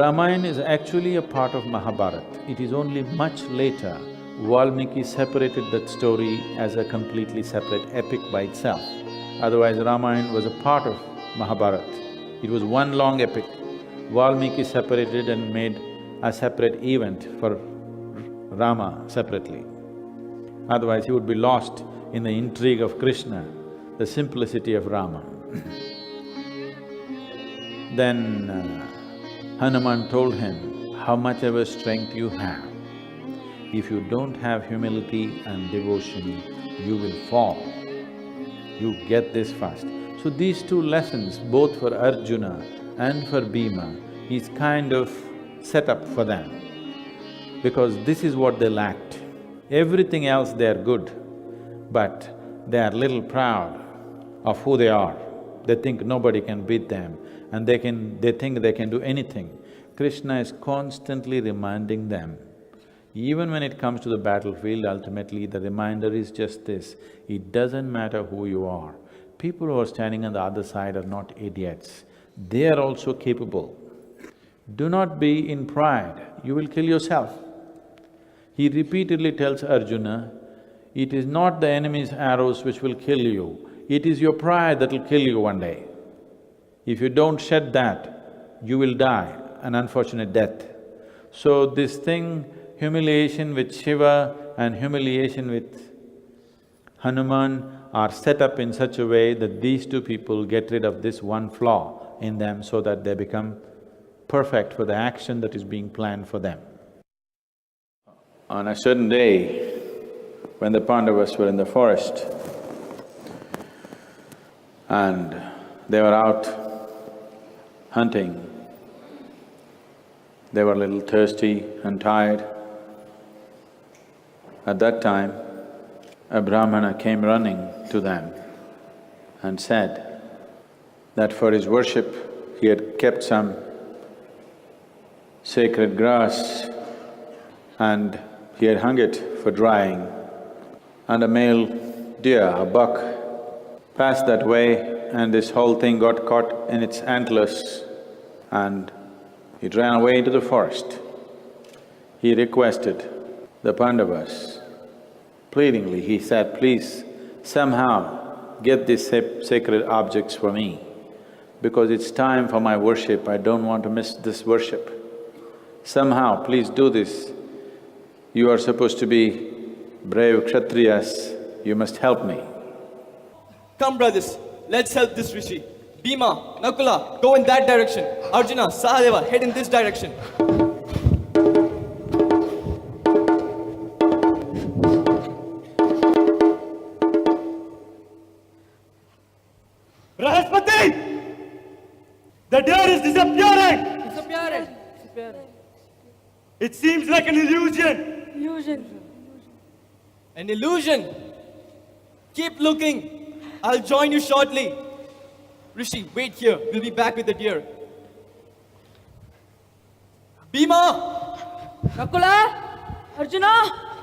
Speaker 1: Ramayana is actually a part of Mahabharat. It is only much later Valmiki separated that story as a completely separate epic by itself. Otherwise, Ramayana was a part of Mahabharat. It was one long epic. Valmiki separated and made a separate event for Rama separately. Otherwise, he would be lost in the intrigue of Krishna, the simplicity of Rama. Then Hanuman told him, "How much ever strength you have, if you don't have humility and devotion, you will fall. You get this first." So these two lessons, both for Arjuna and for Bhima, is kind of set up for them, because this is what they lacked. Everything else they are good, but they are little proud of who they are. They think nobody can beat them and they think they can do anything. Krishna is constantly reminding them. Even when it comes to the battlefield, ultimately the reminder is just this: it doesn't matter who you are. People who are standing on the other side are not idiots. They are also capable. Do not be in pride, you will kill yourself. He repeatedly tells Arjuna, it is not the enemy's arrows which will kill you, it is your pride that will kill you one day. If you don't shed that, you will die an unfortunate death. So this thing, humiliation with Shiva and humiliation with Hanuman are set up in such a way that these two people get rid of this one flaw in them so that they become perfect for the action that is being planned for them. On a certain day, when the Pandavas were in the forest and they were out hunting, they were a little thirsty and tired. At that time, a Brahmana came running to them and said that for his worship he had kept some sacred grass and he had hung it for drying. And a male deer, a buck, passed that way and this whole thing got caught in its antlers and it ran away into the forest. He requested the Pandavas, pleadingly, he said, please somehow get these sacred objects for me because it's time for my worship, I don't want to miss this worship. Somehow, please do this. You are supposed to be brave Kshatriyas, you must help me.
Speaker 2: Come brothers, let's help this Rishi. Bhima, Nakula, go in that direction. Arjuna, Sahadeva, head in this direction.
Speaker 3: Brahaspati! The deer is disappearing!
Speaker 4: Disappearing.
Speaker 3: It seems like an illusion.
Speaker 4: Illusion.
Speaker 2: An illusion. Keep looking. I'll join you shortly. Rishi, wait here. We'll be back with the deer. Bhima!
Speaker 4: Nakula. Arjuna.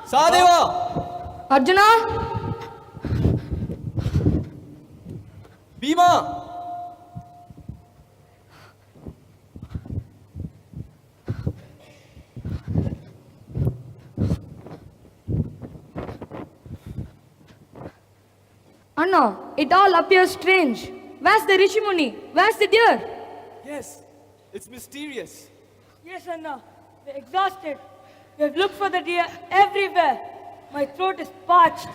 Speaker 2: Sahadeva!
Speaker 4: Arjuna.
Speaker 2: Bhima!
Speaker 4: Anna, it all appears strange. Where's the Rishi Muni? Where's the deer?
Speaker 2: Yes, it's mysterious.
Speaker 4: Yes, Anna. We're exhausted. We've looked for the deer everywhere. My throat is parched.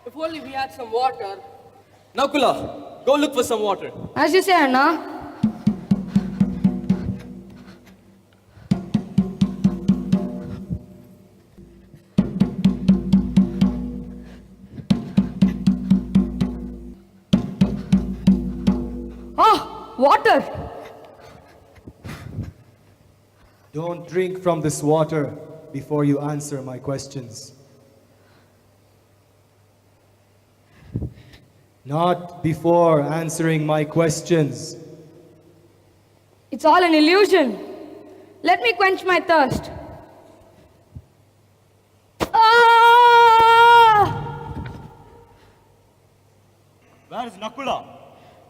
Speaker 5: If only we had some water.
Speaker 2: Nakula, go look for some water.
Speaker 4: As you say, Anna. Oh, water!
Speaker 6: Don't drink from this water before you answer my questions. Not before answering my questions.
Speaker 4: It's all an illusion. Let me quench my thirst. Ah!
Speaker 3: Where is Nakula?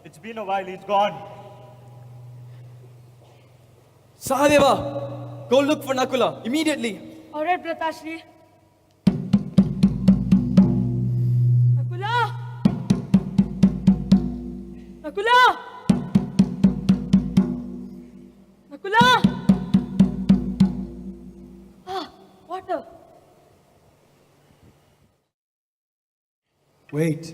Speaker 3: It's been a while, he's gone.
Speaker 2: Sahadeva, go look for Nakula immediately.
Speaker 4: All right, Bratashri. Nakula! Nakula! Nakula! Ah, water.
Speaker 6: Wait.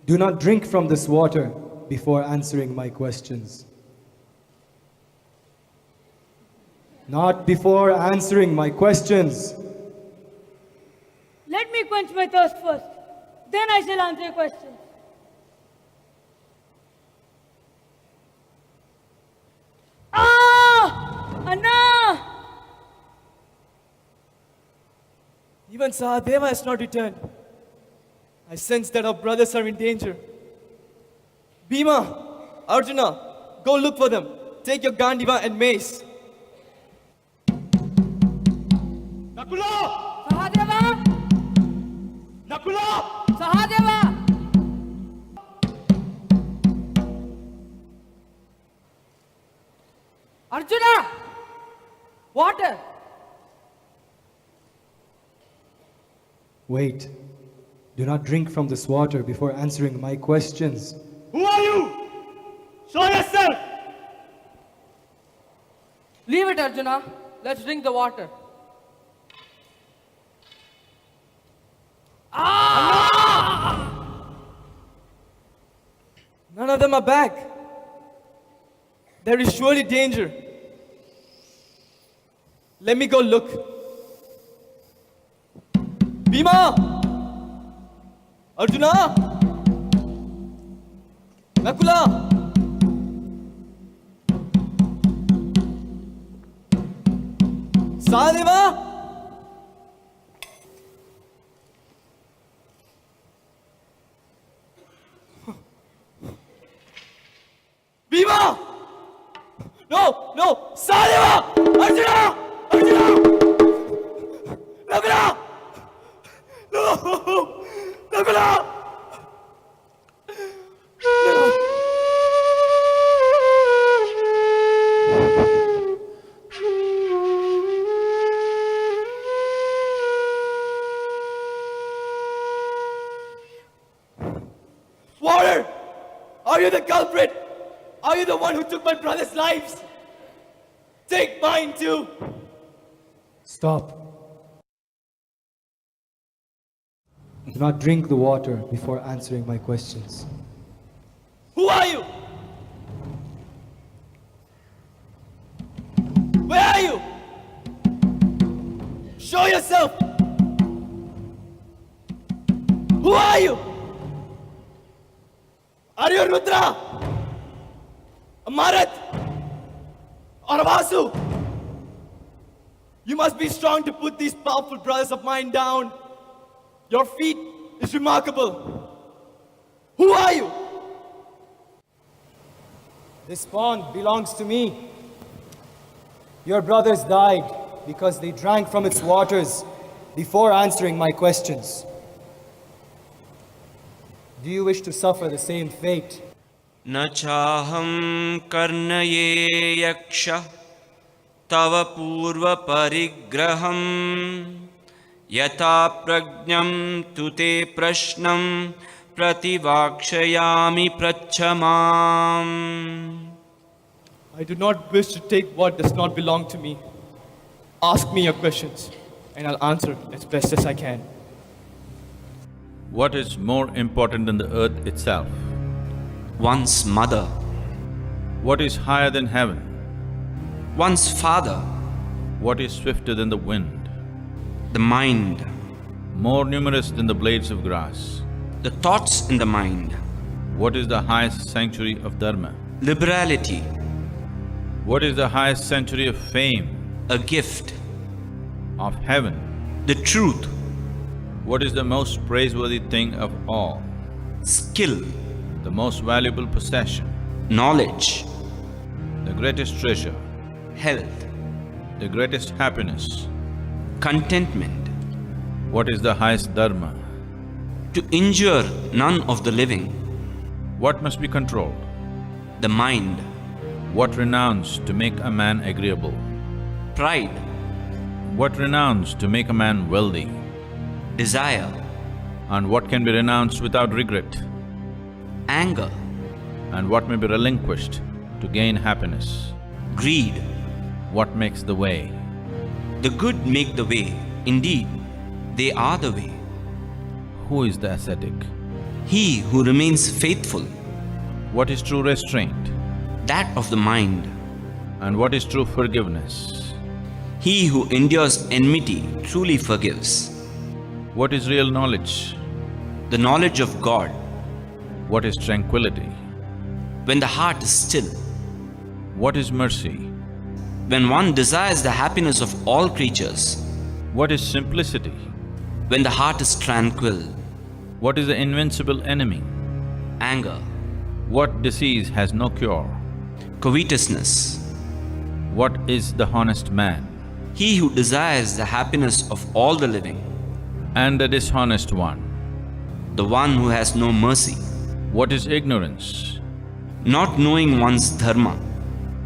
Speaker 6: Do not drink from this water before answering my questions. Not before answering my questions.
Speaker 4: Let me quench my thirst first. Then I shall answer your questions. Ah! Anna!
Speaker 2: Even Sahadeva has not returned. I sense that our brothers are in danger. Bhima, Arjuna, go look for them. Take your Gandiva and mace.
Speaker 3: Nakula!
Speaker 4: Sahadeva!
Speaker 3: Nakula!
Speaker 4: Sahadeva!
Speaker 5: Arjuna! Water!
Speaker 6: Wait. Do not drink from this water before answering my questions.
Speaker 3: Who are you? Show yourself!
Speaker 5: Leave it, Arjuna. Let's drink the water.
Speaker 2: None of them are back. There is surely danger. Let me go look. Bhima! Arjuna! Nakula! Sahadeva! you the culprit? Are you the one who took my brother's lives? Take mine too.
Speaker 6: Stop. Do not drink the water before answering my questions.
Speaker 2: Who are you? Where are you? Show yourself. Who are you? Are you Rudra? A Mahabharat? Or a Vasu? You must be strong to put these powerful brothers of mine down. Your feat is remarkable. Who are you?
Speaker 6: This pond belongs to me. Your brothers died because they drank from its waters before answering my questions. Do you wish to suffer the same fate?
Speaker 7: न चाहं कर्णये यक्ष तव पूर्वपरिग्रहं यथा प्रज्ञं तु ते प्रश्नं प्रतिवाक्षयामि पृच्छमाम्.
Speaker 2: I do not wish to take what does not belong to me. Ask me your questions, and I'll answer as best as I can.
Speaker 1: What is more important than the earth itself?
Speaker 7: One's mother,
Speaker 1: What is higher than heaven?
Speaker 7: one's father,
Speaker 1: What is swifter than the wind?
Speaker 7: the mind,
Speaker 1: More numerous than the blades of grass?
Speaker 7: the thoughts in the mind,
Speaker 1: What is the highest sanctuary of dharma?
Speaker 7: liberality,
Speaker 1: What is the highest sanctuary of fame,
Speaker 7: a gift,
Speaker 1: of heaven?
Speaker 7: the truth,
Speaker 1: What is the most praiseworthy thing of all?
Speaker 7: skill,
Speaker 1: The most valuable possession?
Speaker 7: knowledge,
Speaker 1: The greatest treasure?
Speaker 7: health,
Speaker 1: The greatest happiness?
Speaker 7: contentment,
Speaker 1: What is the highest dharma?
Speaker 7: to injure none of the living,
Speaker 1: What must be controlled?
Speaker 7: the mind,
Speaker 1: What renounced to make a man agreeable?
Speaker 7: pride,
Speaker 1: What renounced to make a man wealthy?
Speaker 7: desire,
Speaker 1: And what can be renounced without regret?
Speaker 7: anger,
Speaker 1: And what may be relinquished to gain happiness?
Speaker 7: greed.
Speaker 1: What makes the way?
Speaker 7: The good make the way, indeed, they are the way.
Speaker 1: Who is the ascetic?
Speaker 7: He who remains faithful,
Speaker 1: What is true restraint?
Speaker 7: that of the mind.
Speaker 1: And what is true forgiveness?
Speaker 7: He who endures enmity truly forgives.
Speaker 1: What is real knowledge?
Speaker 7: The knowledge of God,
Speaker 1: What is tranquility?
Speaker 7: when the heart is still,
Speaker 1: What is mercy?
Speaker 7: when one desires the happiness of all creatures,
Speaker 1: What is simplicity?
Speaker 7: when the heart is tranquil,
Speaker 1: What is the invincible enemy?
Speaker 7: anger,
Speaker 1: What disease has no cure?
Speaker 7: covetousness.
Speaker 1: What is the honest man?
Speaker 7: He who desires the happiness of all the living,
Speaker 1: And the dishonest one?
Speaker 7: the one who has no mercy,
Speaker 1: What is ignorance?
Speaker 7: not knowing one's dharma.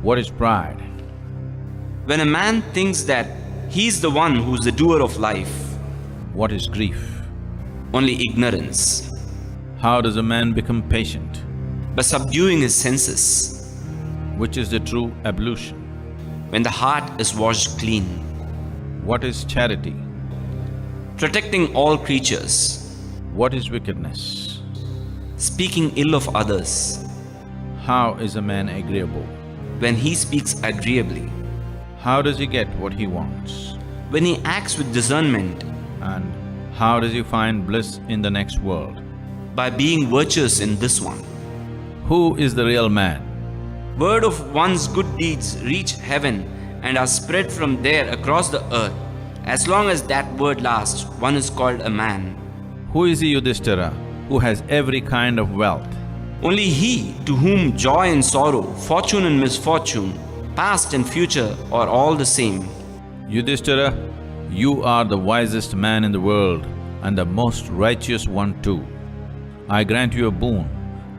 Speaker 1: What is pride?
Speaker 7: When a man thinks that he is the one who is the doer of life,
Speaker 1: What is grief?
Speaker 7: only ignorance,
Speaker 1: How does a man become patient?
Speaker 7: by subduing his senses,
Speaker 1: Which is the true ablution?
Speaker 7: when the heart is washed clean,
Speaker 1: What is charity?
Speaker 7: protecting all creatures,
Speaker 1: What is wickedness?
Speaker 7: speaking ill of others,
Speaker 1: How is a man agreeable?
Speaker 7: when he speaks agreeably,
Speaker 1: How does he get what he wants?
Speaker 7: when he acts with discernment,
Speaker 1: And how does he find bliss in the next world?
Speaker 7: by being virtuous in this one.
Speaker 1: Who is the real man?
Speaker 7: Word of one's good deeds reach heaven and are spread from there across the earth. As long as that word lasts, one is called a man.
Speaker 1: Who is he, Yudhishthira, who has every kind of wealth?
Speaker 7: Only he to whom joy and sorrow, fortune and misfortune, past and future are all the same.
Speaker 1: Yudhishthira, you are the wisest man in the world and the most righteous one too. I grant you a boon.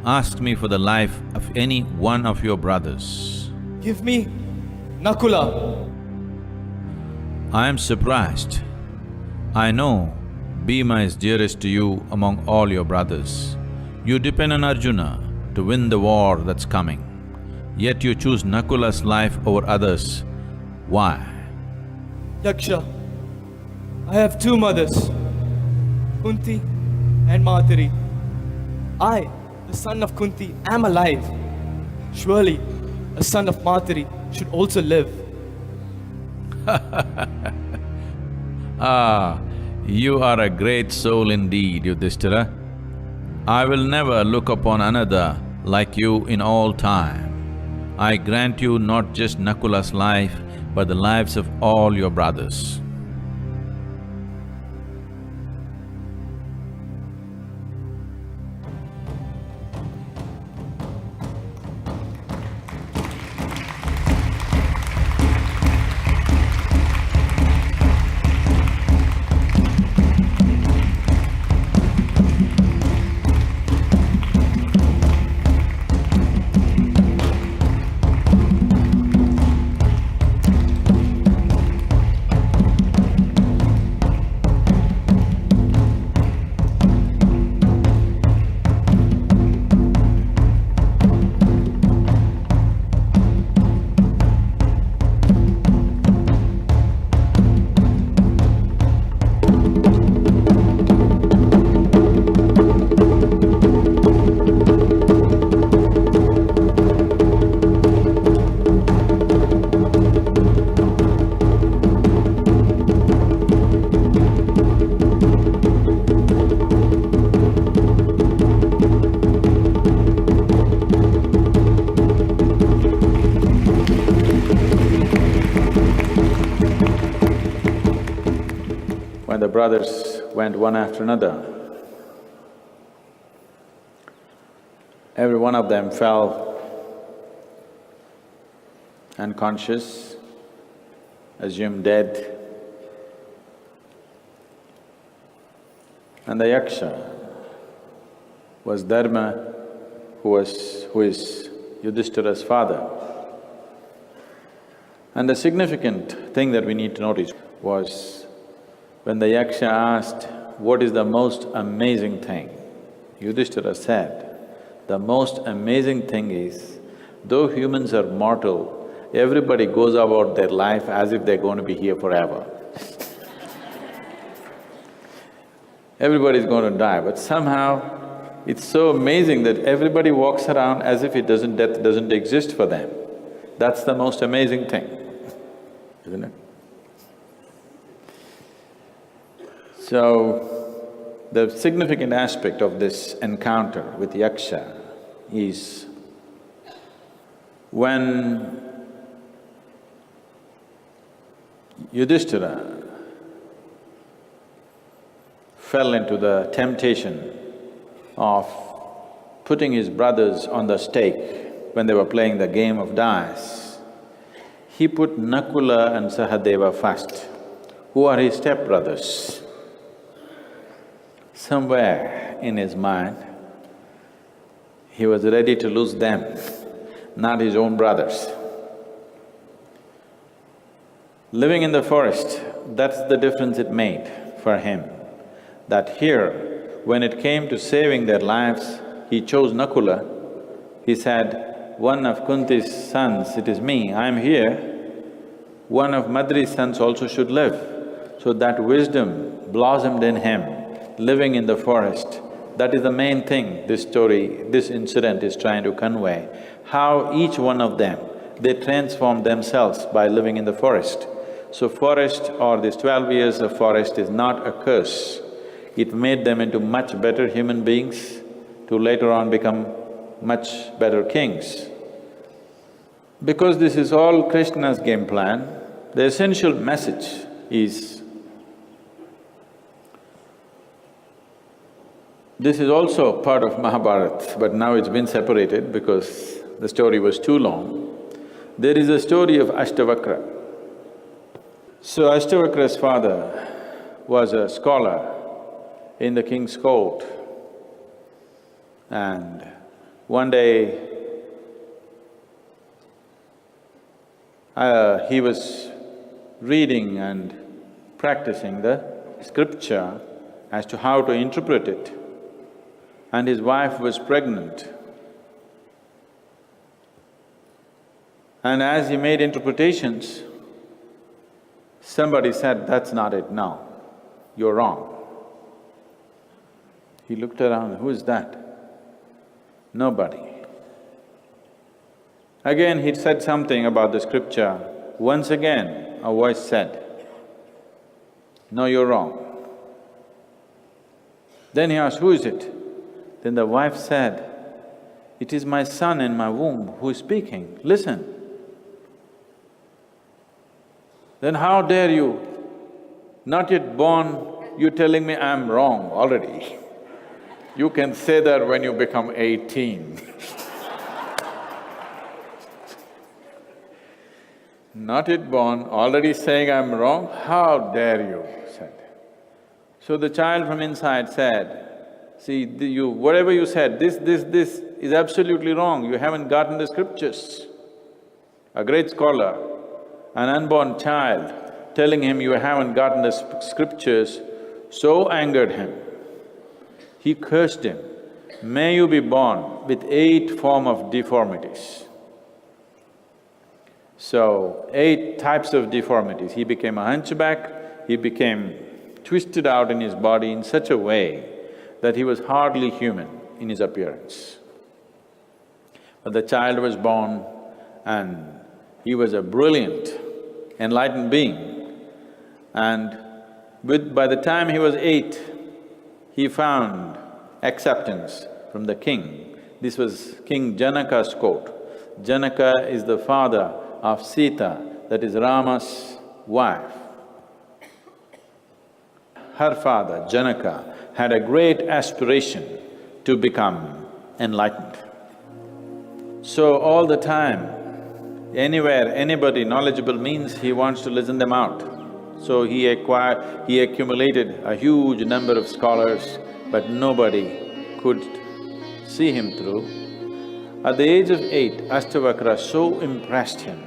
Speaker 1: Ask me for the life of any one of your brothers.
Speaker 2: Give me Nakula.
Speaker 1: I am surprised. I know Bhima is dearest to you among all your brothers. You depend on Arjuna to win the war that's coming. Yet you choose Nakula's life over others. Why?
Speaker 2: Yaksha, I have two mothers, Kunti and Madhuri. I, the son of Kunti, am alive. Surely, a son of Madhuri should also live.
Speaker 1: Ah, you are a great soul indeed, Yudhishthira. I will never look upon another like you in all time. I grant you not just Nakula's life, but the lives of all your brothers. When the brothers went one after another, every one of them fell unconscious, assumed dead. And the Yaksha was Dharma, who is Yudhishthira's father. And the significant thing that we need to notice was when the Yaksha asked, "What is the most amazing thing?" Yudhishthira said, "The most amazing thing is, though humans are mortal, everybody goes about their life as if they're going to be here forever." Everybody's going to die, but somehow it's so amazing that everybody walks around as if death doesn't exist for them. That's the most amazing thing, isn't it? So, the significant aspect of this encounter with Yaksha is when Yudhishthira fell into the temptation of putting his brothers on the stake when they were playing the game of dice, he put Nakula and Sahadeva first, who are his stepbrothers. Somewhere in his mind, he was ready to lose them, not his own brothers. Living in the forest, that's the difference it made for him. That here, when it came to saving their lives, he chose Nakula. He said, "One of Kunti's sons, it is me, I am here. One of Madri's sons also should live." So that wisdom blossomed in him, living in the forest. That is the main thing this story, this incident is trying to convey. How each one of them, they transformed themselves by living in the forest. So forest or this 12 years of forest is not a curse. It made them into much better human beings to later on become much better kings. Because this is all Krishna's game plan, the essential message is, this is also part of Mahabharat, but now it's been separated because the story was too long. There is a story of Ashtavakra. So Ashtavakra's father was a scholar in the king's court, and one day he was reading and practicing the scripture as to how to interpret it, and his wife was pregnant. And as he made interpretations, somebody said, "That's not it, no, you're wrong." He looked around, who is that? Nobody. Again he said something about the scripture. Once again a voice said, "No, you're wrong." Then he asked, "Who is it?" Then the wife said, "It is my son in my womb who is speaking, listen." Then how dare you, not yet born, you're telling me I'm wrong already. You can say that when you become 18. Not yet born, already saying I'm wrong, how dare you, said. So the child from inside said, "See, whatever you said, this is absolutely wrong, you haven't gotten the scriptures." A great scholar, an unborn child telling him you haven't gotten the scriptures so angered him. He cursed him, "May you be born with 8 forms of deformities." So, 8 types of deformities. He became a hunchback, he became twisted out in his body in such a way that he was hardly human in his appearance. But the child was born and he was a brilliant, enlightened being. And by the time he was 8, he found acceptance from the king. This was King Janaka's court. Janaka is the father of Sita, that is Rama's wife. Her father, Janaka, had a great aspiration to become enlightened. So all the time, anywhere anybody knowledgeable means, he wants to listen them out. So he accumulated a huge number of scholars, but nobody could see him through. At the age of 8, Ashtavakra so impressed him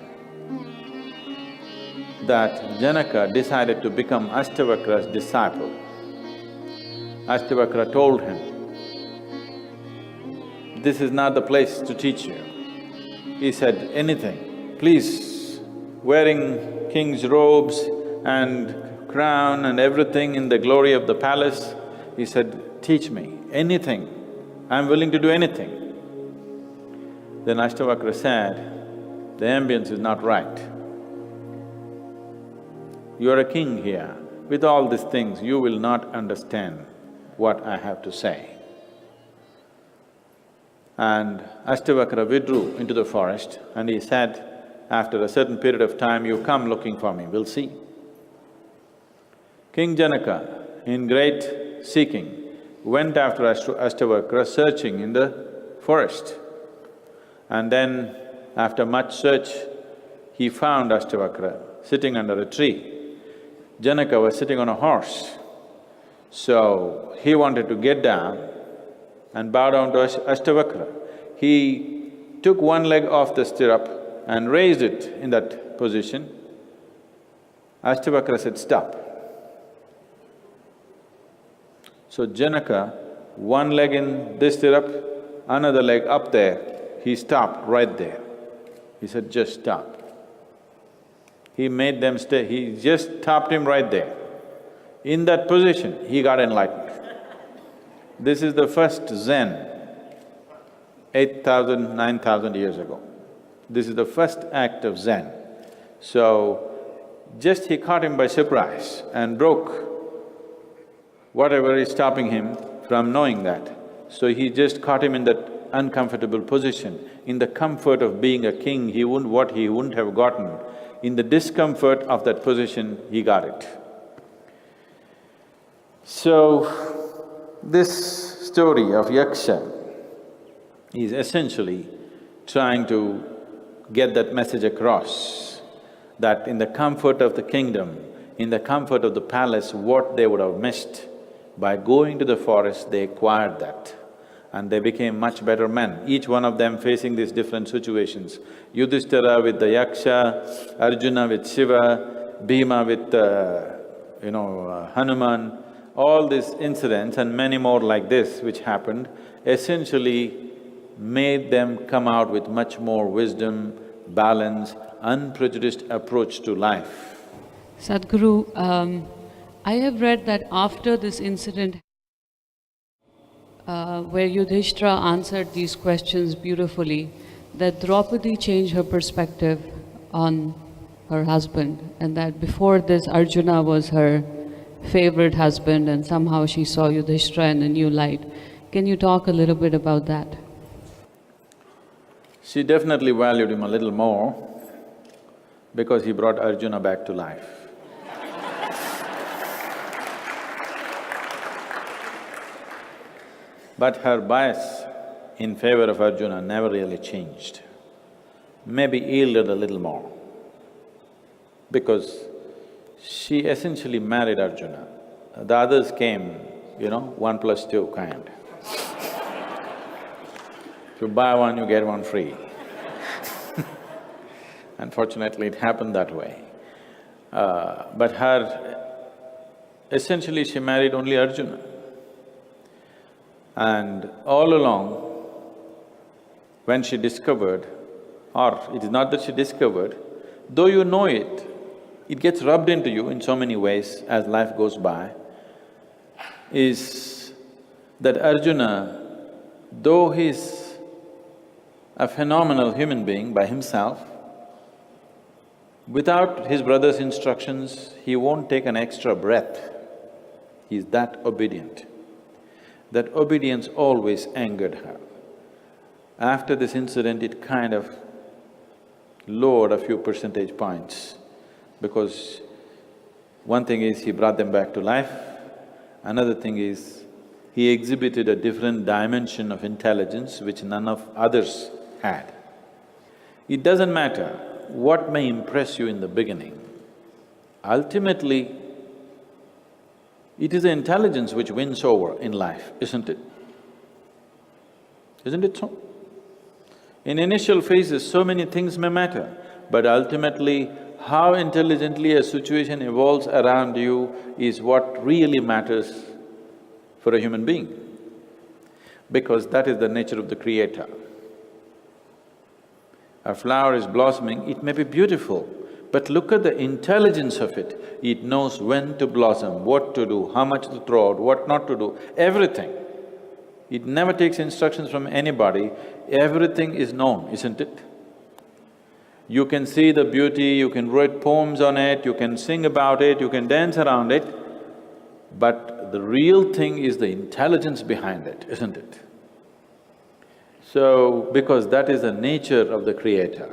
Speaker 1: that Janaka decided to become Ashtavakra's disciple. Ashtavakra told him, "This is not the place to teach you." He said, "Anything, please." Wearing king's robes and crown and everything in the glory of the palace, he said, "Teach me anything, I'm willing to do anything." Then Ashtavakra said, "The ambience is not right. You're a king here, with all these things you will not understand what I have to say." And Ashtavakra withdrew into the forest and he said, "After a certain period of time, you come looking for me, we'll see." King Janaka, in great seeking, went after Ashtavakra, searching in the forest. And then, after much search, he found Ashtavakra sitting under a tree. Janaka was sitting on a horse. So, he wanted to get down and bow down to Ashtavakra. He took one leg off the stirrup and raised it in that position. Ashtavakra said, "Stop." So Janaka, one leg in this stirrup, another leg up there, he stopped right there. He said, "Just stop." He made them stay, he just stopped him right there. In that position, he got enlightened. This is the first Zen, 8,000, 9,000 years ago. This is the first act of Zen. So, just he caught him by surprise and broke whatever is stopping him from knowing that. So he just caught him in that uncomfortable position. In the comfort of being a king, he wouldn't have gotten. In the discomfort of that position, he got it. So, this story of Yaksha is essentially trying to get that message across, that in the comfort of the kingdom, in the comfort of the palace, what they would have missed, by going to the forest, they acquired that. And they became much better men, each one of them facing these different situations. Yudhishthira with the Yaksha, Arjuna with Shiva, Bhima with Hanuman, all these incidents and many more like this which happened, essentially made them come out with much more wisdom, balanced, unprejudiced approach to life.
Speaker 8: Sadhguru, I have read that after this incident, where Yudhishthira answered these questions beautifully, that Draupadi changed her perspective on her husband, and that before this Arjuna was her favorite husband, and somehow she saw Yudhishthira in a new light. Can you talk a little bit about that?
Speaker 1: She definitely valued him a little more because he brought Arjuna back to life. But her bias in favor of Arjuna never really changed, maybe yielded a little more, because she essentially married Arjuna. The others came, 1+2 kind. If you buy one, you get one free. Unfortunately, it happened that way. But essentially she married only Arjuna. And all along, when she discovered, or it is not that she discovered, though you know it, it gets rubbed into you in so many ways as life goes by, is that Arjuna, though he's a phenomenal human being by himself, without his brother's instructions, he won't take an extra breath. He's that obedient. That obedience always angered her. After this incident, it kind of lowered a few percentage points, because one thing is he brought them back to life, another thing is he exhibited a different dimension of intelligence which none of others had. It doesn't matter what may impress you in the beginning, ultimately it is the intelligence which wins over in life, isn't it? Isn't it so? In initial phases, so many things may matter, but ultimately, how intelligently a situation evolves around you is what really matters for a human being, because that is the nature of the Creator. A flower is blossoming, it may be beautiful, but look at the intelligence of it. It knows when to blossom, what to do, how much to throw out, what not to do, everything. It never takes instructions from anybody, everything is known, isn't it? You can see the beauty, you can write poems on it, you can sing about it, you can dance around it, but the real thing is the intelligence behind it, isn't it? So, because that is the nature of the Creator,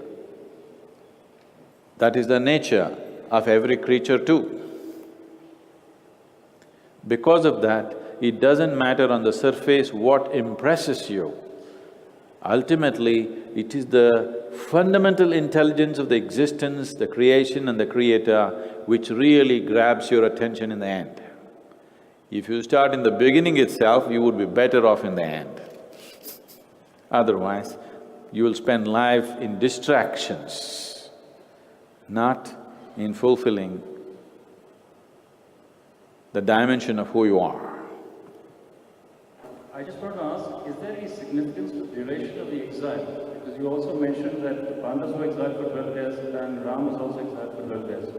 Speaker 1: that is the nature of every creature too. Because of that, it doesn't matter on the surface what impresses you. Ultimately, it is the fundamental intelligence of the existence, the creation and the Creator which really grabs your attention in the end. If you start in the beginning itself, you would be better off in the end. Otherwise, you will spend life in distractions, not in fulfilling the dimension of who you are.
Speaker 9: I just want to ask, is there any significance to the duration of the exile? Because you also mentioned that Pandavas were exiled for 12 years and Ram was also exiled for 12 years.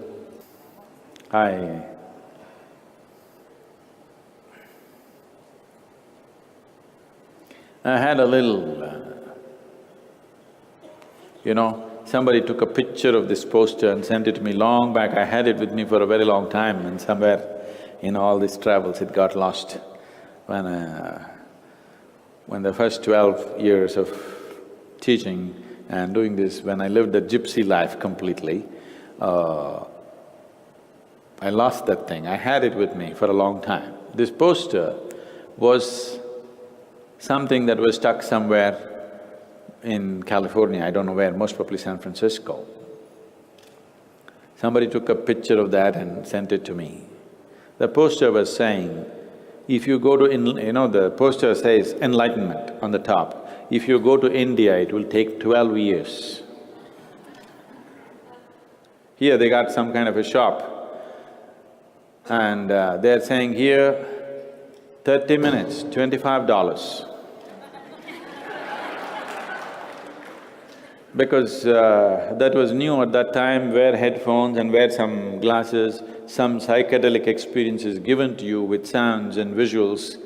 Speaker 1: I had a little, somebody took a picture of this poster and sent it to me long back. I had it with me for a very long time, and somewhere in all these travels it got lost. When the first 12 years of teaching and doing this, when I lived a gypsy life completely, I lost that thing. I had it with me for a long time. This poster was something that was stuck somewhere in California, I don't know where, most probably San Francisco. Somebody took a picture of that and sent it to me. The poster was saying, if you go to… the poster says enlightenment on the top. If you go to India, it will take 12 years. Here they got some kind of a shop and they're saying here, 30 minutes, $25. because that was new at that time, wear headphones and wear some glasses, some psychedelic experiences given to you with sounds and visuals,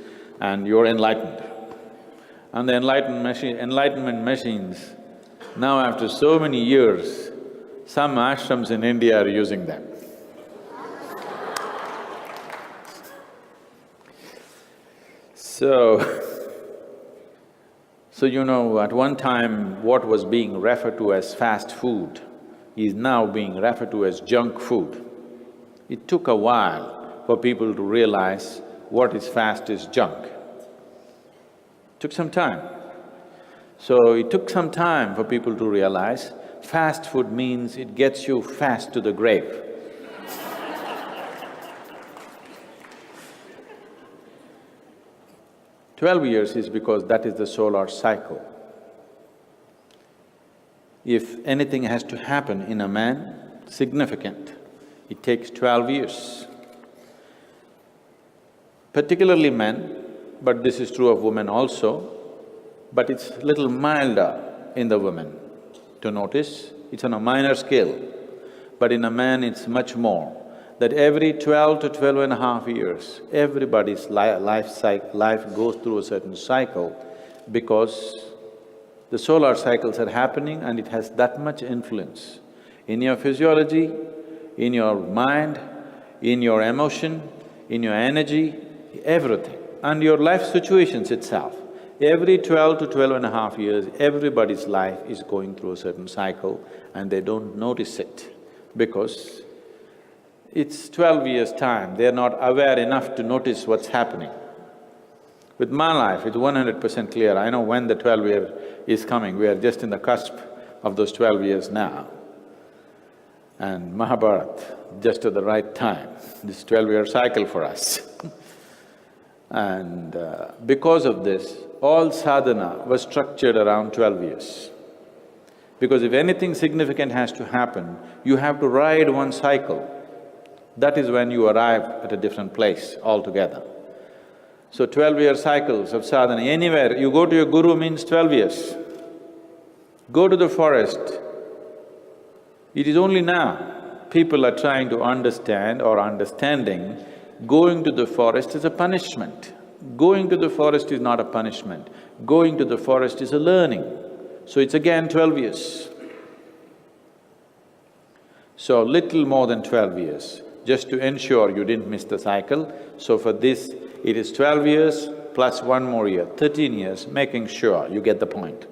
Speaker 1: and you're enlightened. And the enlightenment machines, now after so many years, some ashrams in India are using them. So you know, at one time what was being referred to as fast food is now being referred to as junk food. It took a while for people to realize what is fast is junk. Took some time. So it took some time for people to realize fast food means it gets you fast to the grave. 12 years is because that is the solar cycle. If anything has to happen in a man, significant, it takes 12 years. Particularly men, but this is true of women also, but it's little milder in the women to notice. It's on a minor scale, but in a man it's much more. That every 12 to 12.5 years, everybody's life goes through a certain cycle because the solar cycles are happening and it has that much influence in your physiology, in your mind, in your emotion, in your energy, everything, and your life situations itself. Every 12 to 12.5 years, everybody's life is going through a certain cycle and they don't notice it because it's 12 years' time, they're not aware enough to notice what's happening. With my life, it's 100% clear, I know when the 12-year is coming, we are just in the cusp of those 12 years now. And Mahabharat, just at the right time, this 12-year cycle for us. And because of this, all sadhana was structured around 12 years. Because if anything significant has to happen, you have to ride one cycle. That is when you arrive at a different place altogether. So 12-year cycles of sadhana, anywhere, you go to your guru means 12 years. Go to the forest. It is only now people are trying to understand or understanding going to the forest is a punishment. Going to the forest is not a punishment. Going to the forest is a learning. So it's again 12 years. So little more than 12 years. Just to ensure you didn't miss the cycle. So for this, it is 12 years plus one more year, 13 years, making sure you get the point.